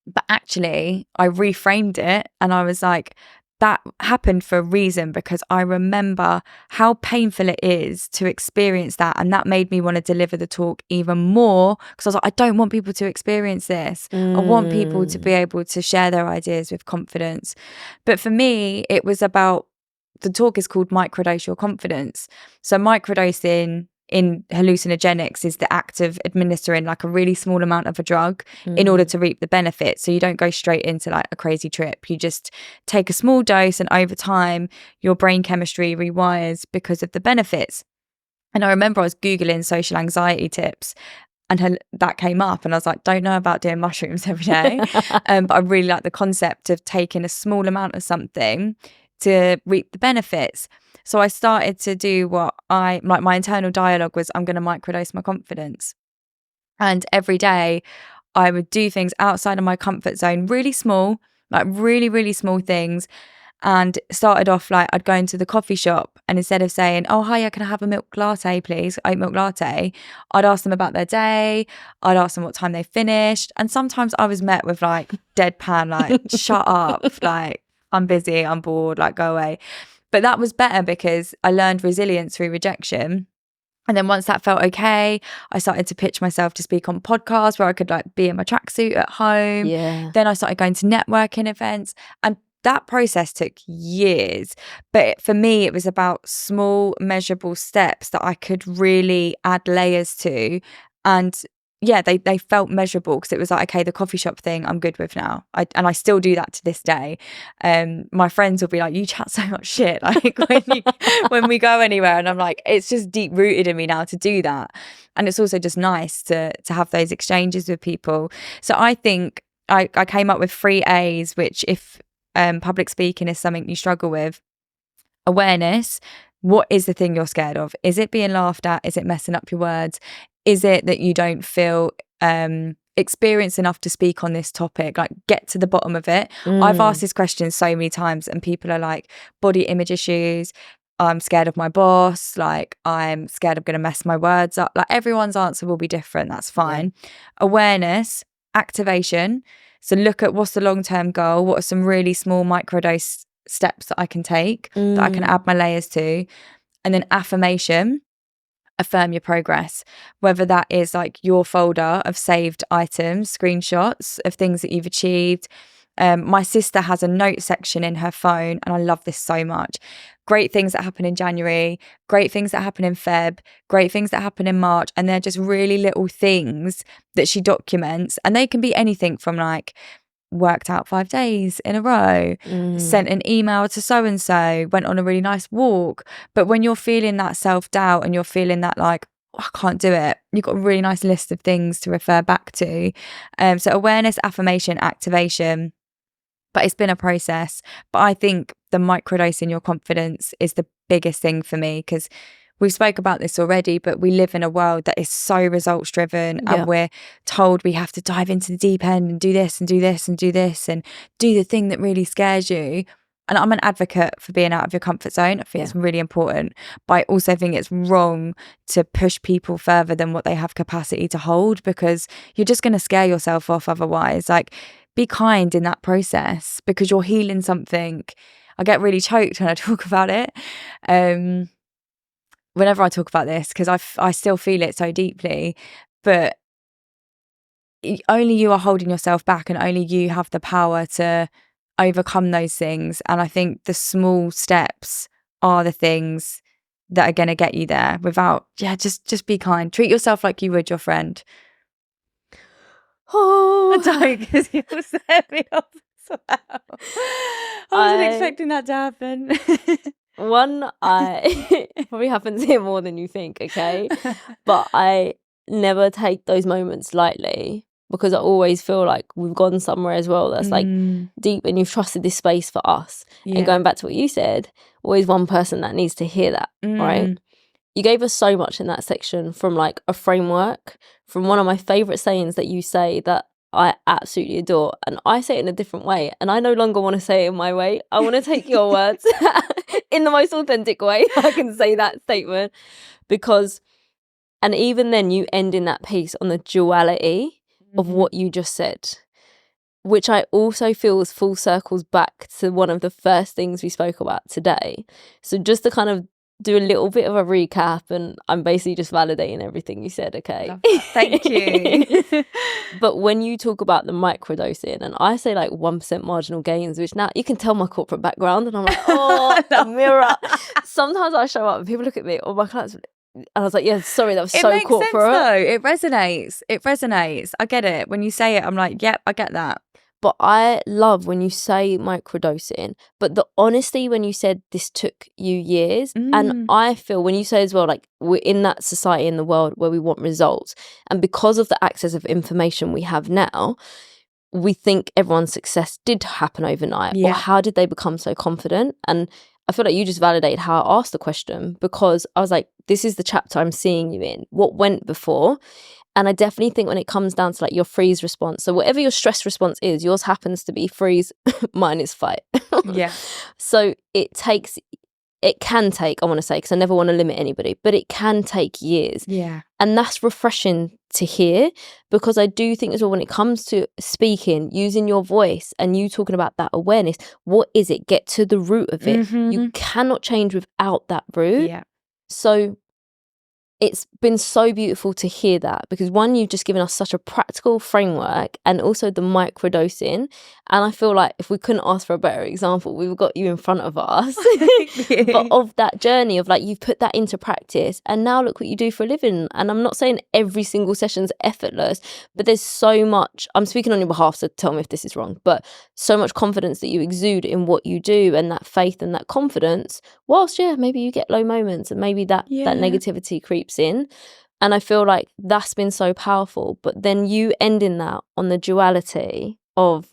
Speaker 2: But actually, I reframed it and I was like, that happened for a reason, because I remember how painful it is to experience that. And that made me want to deliver the talk even more, because I was like, I don't want people to experience this. I want people to be able to share their ideas with confidence. But for me, it was about, the talk is called Microdose Your Confidence. So microdosing in hallucinogenics is the act of administering like a really small amount of a drug in order to reap the benefit. So you don't go straight into like a crazy trip. You just take a small dose, and over time your brain chemistry rewires because of the benefits. And I remember I was Googling social anxiety tips, and that came up, and I was like, don't know about doing mushrooms every day. But I really like the concept of taking a small amount of something to reap the benefits. So I started to do what my internal dialogue was, I'm going to microdose my confidence. And every day I would do things outside of my comfort zone, really small, like really, really small things. And started off like I'd go into the coffee shop and instead of saying, oh, hiya, can I have a milk latte, please? Oat milk latte. I'd ask them about their day. I'd ask them what time they finished. And sometimes I was met with like deadpan, like, shut up, like, I'm busy, I'm bored, like, go away. But that was better because I learned resilience through rejection. And then once that felt okay, I started to pitch myself to speak on podcasts where I could like be in my tracksuit at home.
Speaker 1: Yeah.
Speaker 2: Then I started going to networking events, and that process took years. But for me, it was about small, measurable steps that I could really add layers to. And yeah, they felt measurable because it was like, okay, the coffee shop thing I'm good with now. And I still do that to this day. My friends will be like, you chat so much shit like when we go anywhere, and I'm like, it's just deep rooted in me now to do that. And it's also just nice to have those exchanges with people. So I think I came up with 3 A's, which if public speaking is something you struggle with: awareness. What is the thing you're scared of? Is it being laughed at? Is it messing up your words? Is it that you don't feel experienced enough to speak on this topic? Like, get to the bottom of it. I've asked this question so many times and people are like, body image issues, I'm scared of my boss, like I'm scared I'm going to mess my words up. Like, everyone's answer will be different. That's fine. Yeah. Awareness, activation. So look at what's the long-term goal? What are some really small microdose steps that I can take, that I can add my layers to? And then affirmation. Affirm your progress, whether that is like your folder of saved items, screenshots of things that you've achieved. My sister has a note section in her phone, and I love this so much. Great things that happen in January, great things that happen in Feb, great things that happen in March. And they're just really little things that she documents. And they can be anything from like, worked out 5 days in a row, sent an email to so-and-so, went on a really nice walk. But when you're feeling that self-doubt and you're feeling that like, oh, I can't do it, you've got a really nice list of things to refer back to. So awareness, affirmation, activation. But it's been a process. But I think the microdosing your confidence is the biggest thing for me, because we spoke about this already, but we live in a world that is so results driven, and we're told we have to dive into the deep end and do this and do this and do this and do the thing that really scares you. And I'm an advocate for being out of your comfort zone. I think it's really important, but I also think it's wrong to push people further than what they have capacity to hold, because you're just going to scare yourself off otherwise. Like, be kind in that process because you're healing something. I get really choked when I talk about it. Whenever I talk about this, because I still feel it so deeply, but only you are holding yourself back, and only you have the power to overcome those things. And I think the small steps are the things that are going to get you there. Without, just be kind. Treat yourself like you would your friend.
Speaker 1: Oh,
Speaker 2: don't, because you'll set me off as well. I wasn't expecting that to happen.
Speaker 1: One, it probably happens here more than you think, okay? But I never take those moments lightly, because I always feel like we've gone somewhere as well that's like deep, and you've trusted this space for us. And going back to what you said, always one person that needs to hear that, right? You gave us so much in that section, from like a framework, from one of my favourite sayings that you say that I absolutely adore, and I say it in a different way, and I no longer want to say it in my way. I want to take your words in the most authentic way I can say that statement, because, and even then you end in that piece on the duality of what you just said, which I also feel full circles back to one of the first things we spoke about today. So just to kind of do a little bit of a recap, and I'm basically just validating everything you said, okay?
Speaker 2: Thank you.
Speaker 1: But when you talk about the microdosing, and I say like 1% marginal gains, which now you can tell my corporate background, and I'm like, oh, Amira. Sometimes I show up and people look at me, or my clients, and I was like, yeah, sorry, that was so corporate.
Speaker 2: It makes sense though. It resonates. I get it. When you say it, I'm like, yep, I get that.
Speaker 1: But I love when you say microdosing, but the honesty when you said this took you years. And I feel when you say as well, like, we're in that society in the world where we want results. And because of the access of information we have now, we think everyone's success did happen overnight. Or how did they become so confident? And I feel like you just validated how I asked the question, because I was like, this is the chapter I'm seeing you in. What went before? And I definitely think when it comes down to like your freeze response, so whatever your stress response is, yours happens to be freeze, mine is fight.
Speaker 2: Yeah.
Speaker 1: So it can take, I want to say, because I never want to limit anybody, but it can take years.
Speaker 2: Yeah.
Speaker 1: And that's refreshing to hear, because I do think as well, when it comes to speaking, using your voice and you talking about that awareness, what is it? Get to the root of it. You cannot change without that root.
Speaker 2: Yeah.
Speaker 1: So it's been so beautiful to hear that, because one, you've just given us such a practical framework, and also the microdosing. And I feel like if we couldn't ask for a better example, we've got you in front of us. But of that journey of like, you've put that into practice, and now look what you do for a living. And I'm not saying every single session's effortless, but there's so much, I'm speaking on your behalf, so tell me if this is wrong, but so much confidence that you exude in what you do, and that faith and that confidence, whilst maybe you get low moments, and maybe that negativity creeps in. And I feel like that's been so powerful. But then you ending that on the duality of,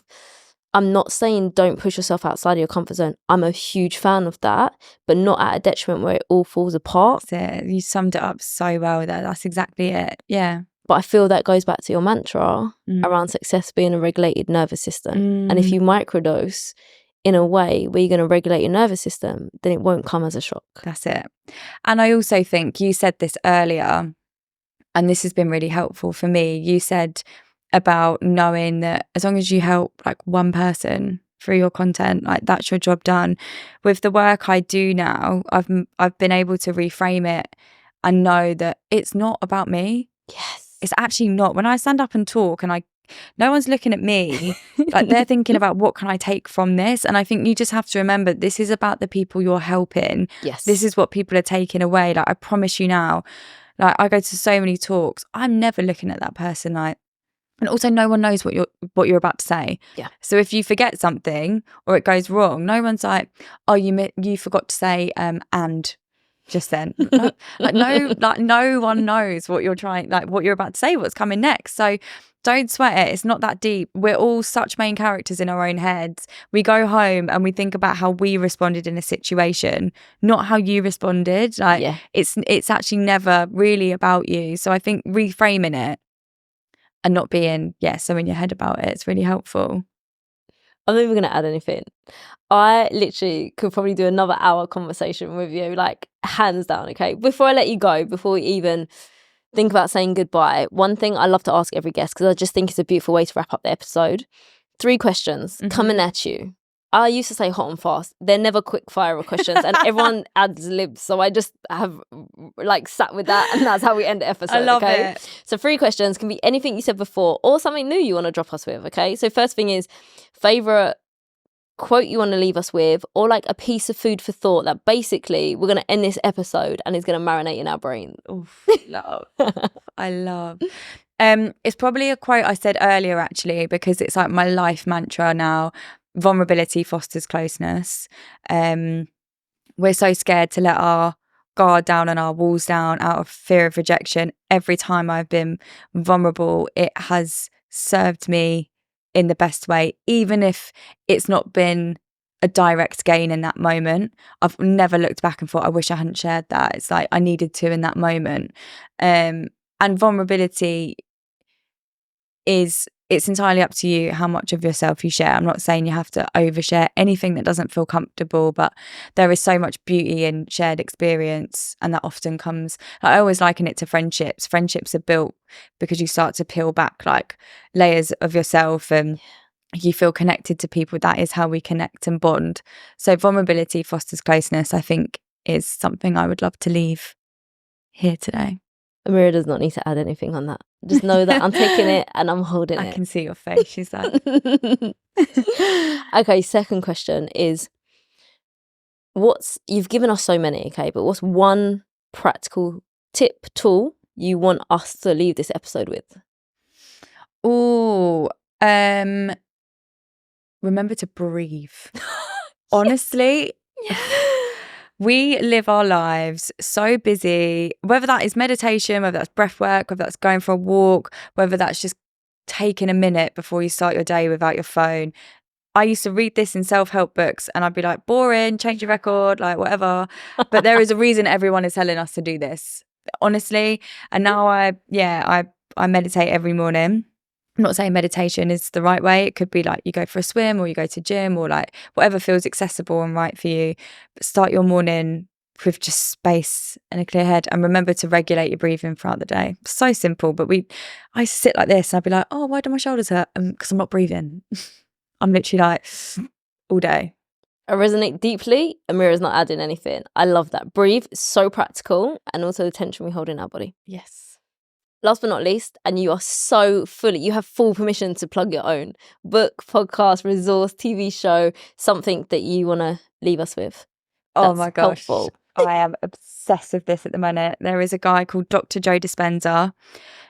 Speaker 1: I'm not saying don't push yourself outside of your comfort zone. I'm a huge fan of that, but not at a detriment where it all falls apart.
Speaker 2: That's it. You summed it up so well there. That's exactly it. Yeah.
Speaker 1: But I feel that goes back to your mantra around success being a regulated nervous system. And if you microdose in a way where you're going to regulate your nervous system, then it won't come as a shock.
Speaker 2: That's it. And I also think you said this earlier, and this has been really helpful for me. You said about knowing that as long as you help like one person through your content, like that's your job done. With the work I do now, I've been able to reframe it and know that it's not about me.
Speaker 1: Yes.
Speaker 2: It's actually not. When I stand up and talk and no one's looking at me, like they're thinking about what can I take from this? And I think you just have to remember, this is about the people you're helping.
Speaker 1: Yes.
Speaker 2: This is what people are taking away. Like I promise you now, like I go to so many talks, I'm never looking at that person like, and also no one knows what you're about to say.
Speaker 1: Yeah.
Speaker 2: So if you forget something or it goes wrong, no one's like, oh, you forgot to say and just then. No one knows what you're trying, like what you're about to say, what's coming next. So don't sweat it. It's not that deep. We're all such main characters in our own heads. We go home and we think about how we responded in a situation, not how you responded. Like it's actually never really about you. So I think reframing it and not being so in your head about it, it's really helpful.
Speaker 1: I'm not even going to add anything. I literally could probably do another hour conversation with you, like hands down, okay? Before I let you go, before we even think about saying goodbye, one thing I love to ask every guest, because I just think it's a beautiful way to wrap up the episode. 3 questions coming at you. I used to say hot and fast. They're never quick fire questions, and everyone adds libs. So I just have like sat with that, and that's how we end the episode.
Speaker 2: I love it.
Speaker 1: So 3 questions can be anything you said before or something new you want to drop us with. Okay. So first thing is favorite quote you want to leave us with, or like a piece of food for thought that basically we're going to end this episode and is going to marinate in our brain.
Speaker 2: Oof, love. I love. It's probably a quote I said earlier actually, because it's like my life mantra now. Vulnerability fosters closeness. We're so scared to let our guard down and our walls down out of fear of rejection. Every time I've been vulnerable, it has served me in the best way, even if it's not been a direct gain in that moment. I've never looked back and thought, I wish I hadn't shared that. It's like I needed to in that moment. And vulnerability it's entirely up to you how much of yourself you share. I'm not saying you have to overshare anything that doesn't feel comfortable, but there is so much beauty in shared experience, and that often comes, I always liken it to friendships. Friendships are built because you start to peel back like layers of yourself and you feel connected to people. That is how we connect and bond. So vulnerability fosters closeness, I think, is something I would love to leave here today.
Speaker 1: Amira does not need to add anything on that. Just know that I'm taking it and I'm holding it.
Speaker 2: I can see your face. She's like...
Speaker 1: Okay, second question is, you've given us so many, okay, but what's one practical tip, tool you want us to leave this episode with?
Speaker 2: Oh, remember to breathe. Honestly, we live our lives so busy, whether that is meditation, whether that's breath work, whether that's going for a walk, whether that's just taking a minute before you start your day without your phone. I used to read this in self-help books and I'd be like, boring, change your record, like whatever. But there is a reason everyone is telling us to do this, honestly. And now I I meditate every morning. I'm not saying meditation is the right way. It could be like you go for a swim or you go to gym or like whatever feels accessible and right for you. But start your morning with just space and a clear head, and remember to regulate your breathing throughout the day. So simple, but I sit like this and I'd be like, oh, why do my shoulders hurt? Because I'm not breathing. I'm literally like all day.
Speaker 1: I resonate deeply. Amira's not adding anything. I love that. Breathe is so practical, and also the tension we hold in our body.
Speaker 2: Yes.
Speaker 1: Last but not least, and you are so fully, you have full permission to plug your own book, podcast, resource, TV show, something that you want to leave us with.
Speaker 2: Oh my gosh.
Speaker 1: Helpful.
Speaker 2: I am obsessed with this at the minute. There is a guy called Dr. Joe Dispenza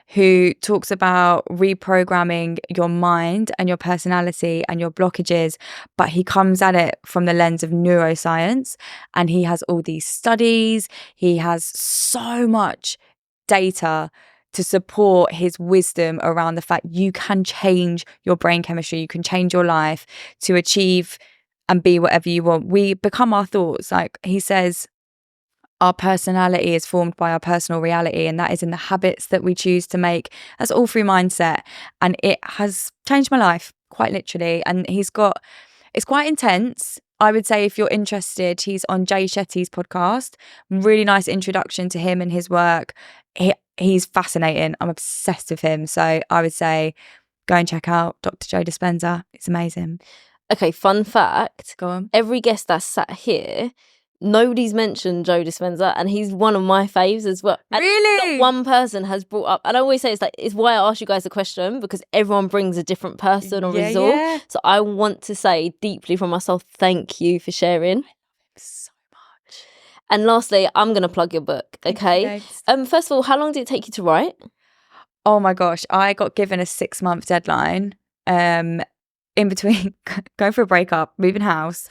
Speaker 2: who talks about reprogramming your mind and your personality and your blockages, but he comes at it from the lens of neuroscience, and he has all these studies. He has so much data to support his wisdom around the fact you can change your brain chemistry, you can change your life to achieve and be whatever you want. We become our thoughts. Like he says, our personality is formed by our personal reality, and that is in the habits that we choose to make. That's all through mindset. And it has changed my life, quite literally. And it's quite intense. I would say if you're interested, he's on Jay Shetty's podcast. Really nice introduction to him and his work. He's fascinating. I'm obsessed with him. So I would say go and check out Dr. Joe Dispenza. It's amazing.
Speaker 1: Okay, fun fact.
Speaker 2: Go on.
Speaker 1: Every guest that's sat here, nobody's mentioned Joe Dispenza, and he's one of my faves as well. And
Speaker 2: really?
Speaker 1: not one person has brought up, and I always say it's why I asked you guys the question, because everyone brings a different person or resource. Yeah. So I want to say deeply from myself, thank you for sharing. I love
Speaker 2: him so much.
Speaker 1: And lastly, I'm going to plug your book, okay? First of all, how long did it take you to write?
Speaker 2: Oh my gosh, I got given a 6-month deadline in between going for a breakup, moving house,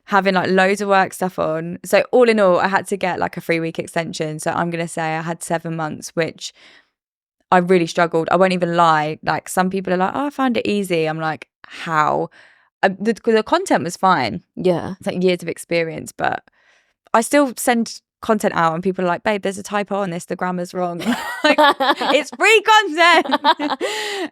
Speaker 2: having like loads of work stuff on. So all in all, I had to get like a 3-week extension. So I'm going to say I had 7 months, which I really struggled. I won't even lie. Like some people are like, oh, I found it easy. I'm like, how? The content was fine.
Speaker 1: Yeah.
Speaker 2: It's like years of experience, but I still send content out and people are like, babe, there's a typo on this, the grammar's wrong. Like, it's free content.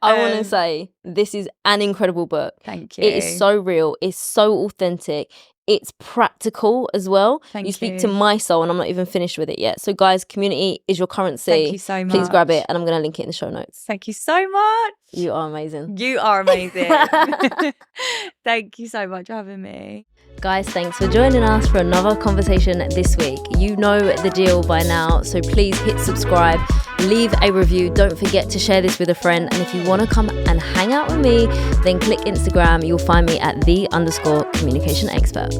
Speaker 1: I want to say this is an incredible book.
Speaker 2: Thank you.
Speaker 1: It is so real. It's so authentic. It's practical as well.
Speaker 2: Thank
Speaker 1: you speak to my soul, and I'm not even finished with it yet. So guys, community is your currency.
Speaker 2: Thank you so much.
Speaker 1: Please grab it, and I'm going to link it in the show notes.
Speaker 2: Thank you so much.
Speaker 1: You are amazing.
Speaker 2: You are amazing. Thank you so much for having me.
Speaker 1: Guys, thanks for joining us for another conversation this week. You know the deal by now, so please hit subscribe, leave a review. Don't forget to share this with a friend. And if you want to come and hang out with me, then click Instagram. You'll find me at _communication expert.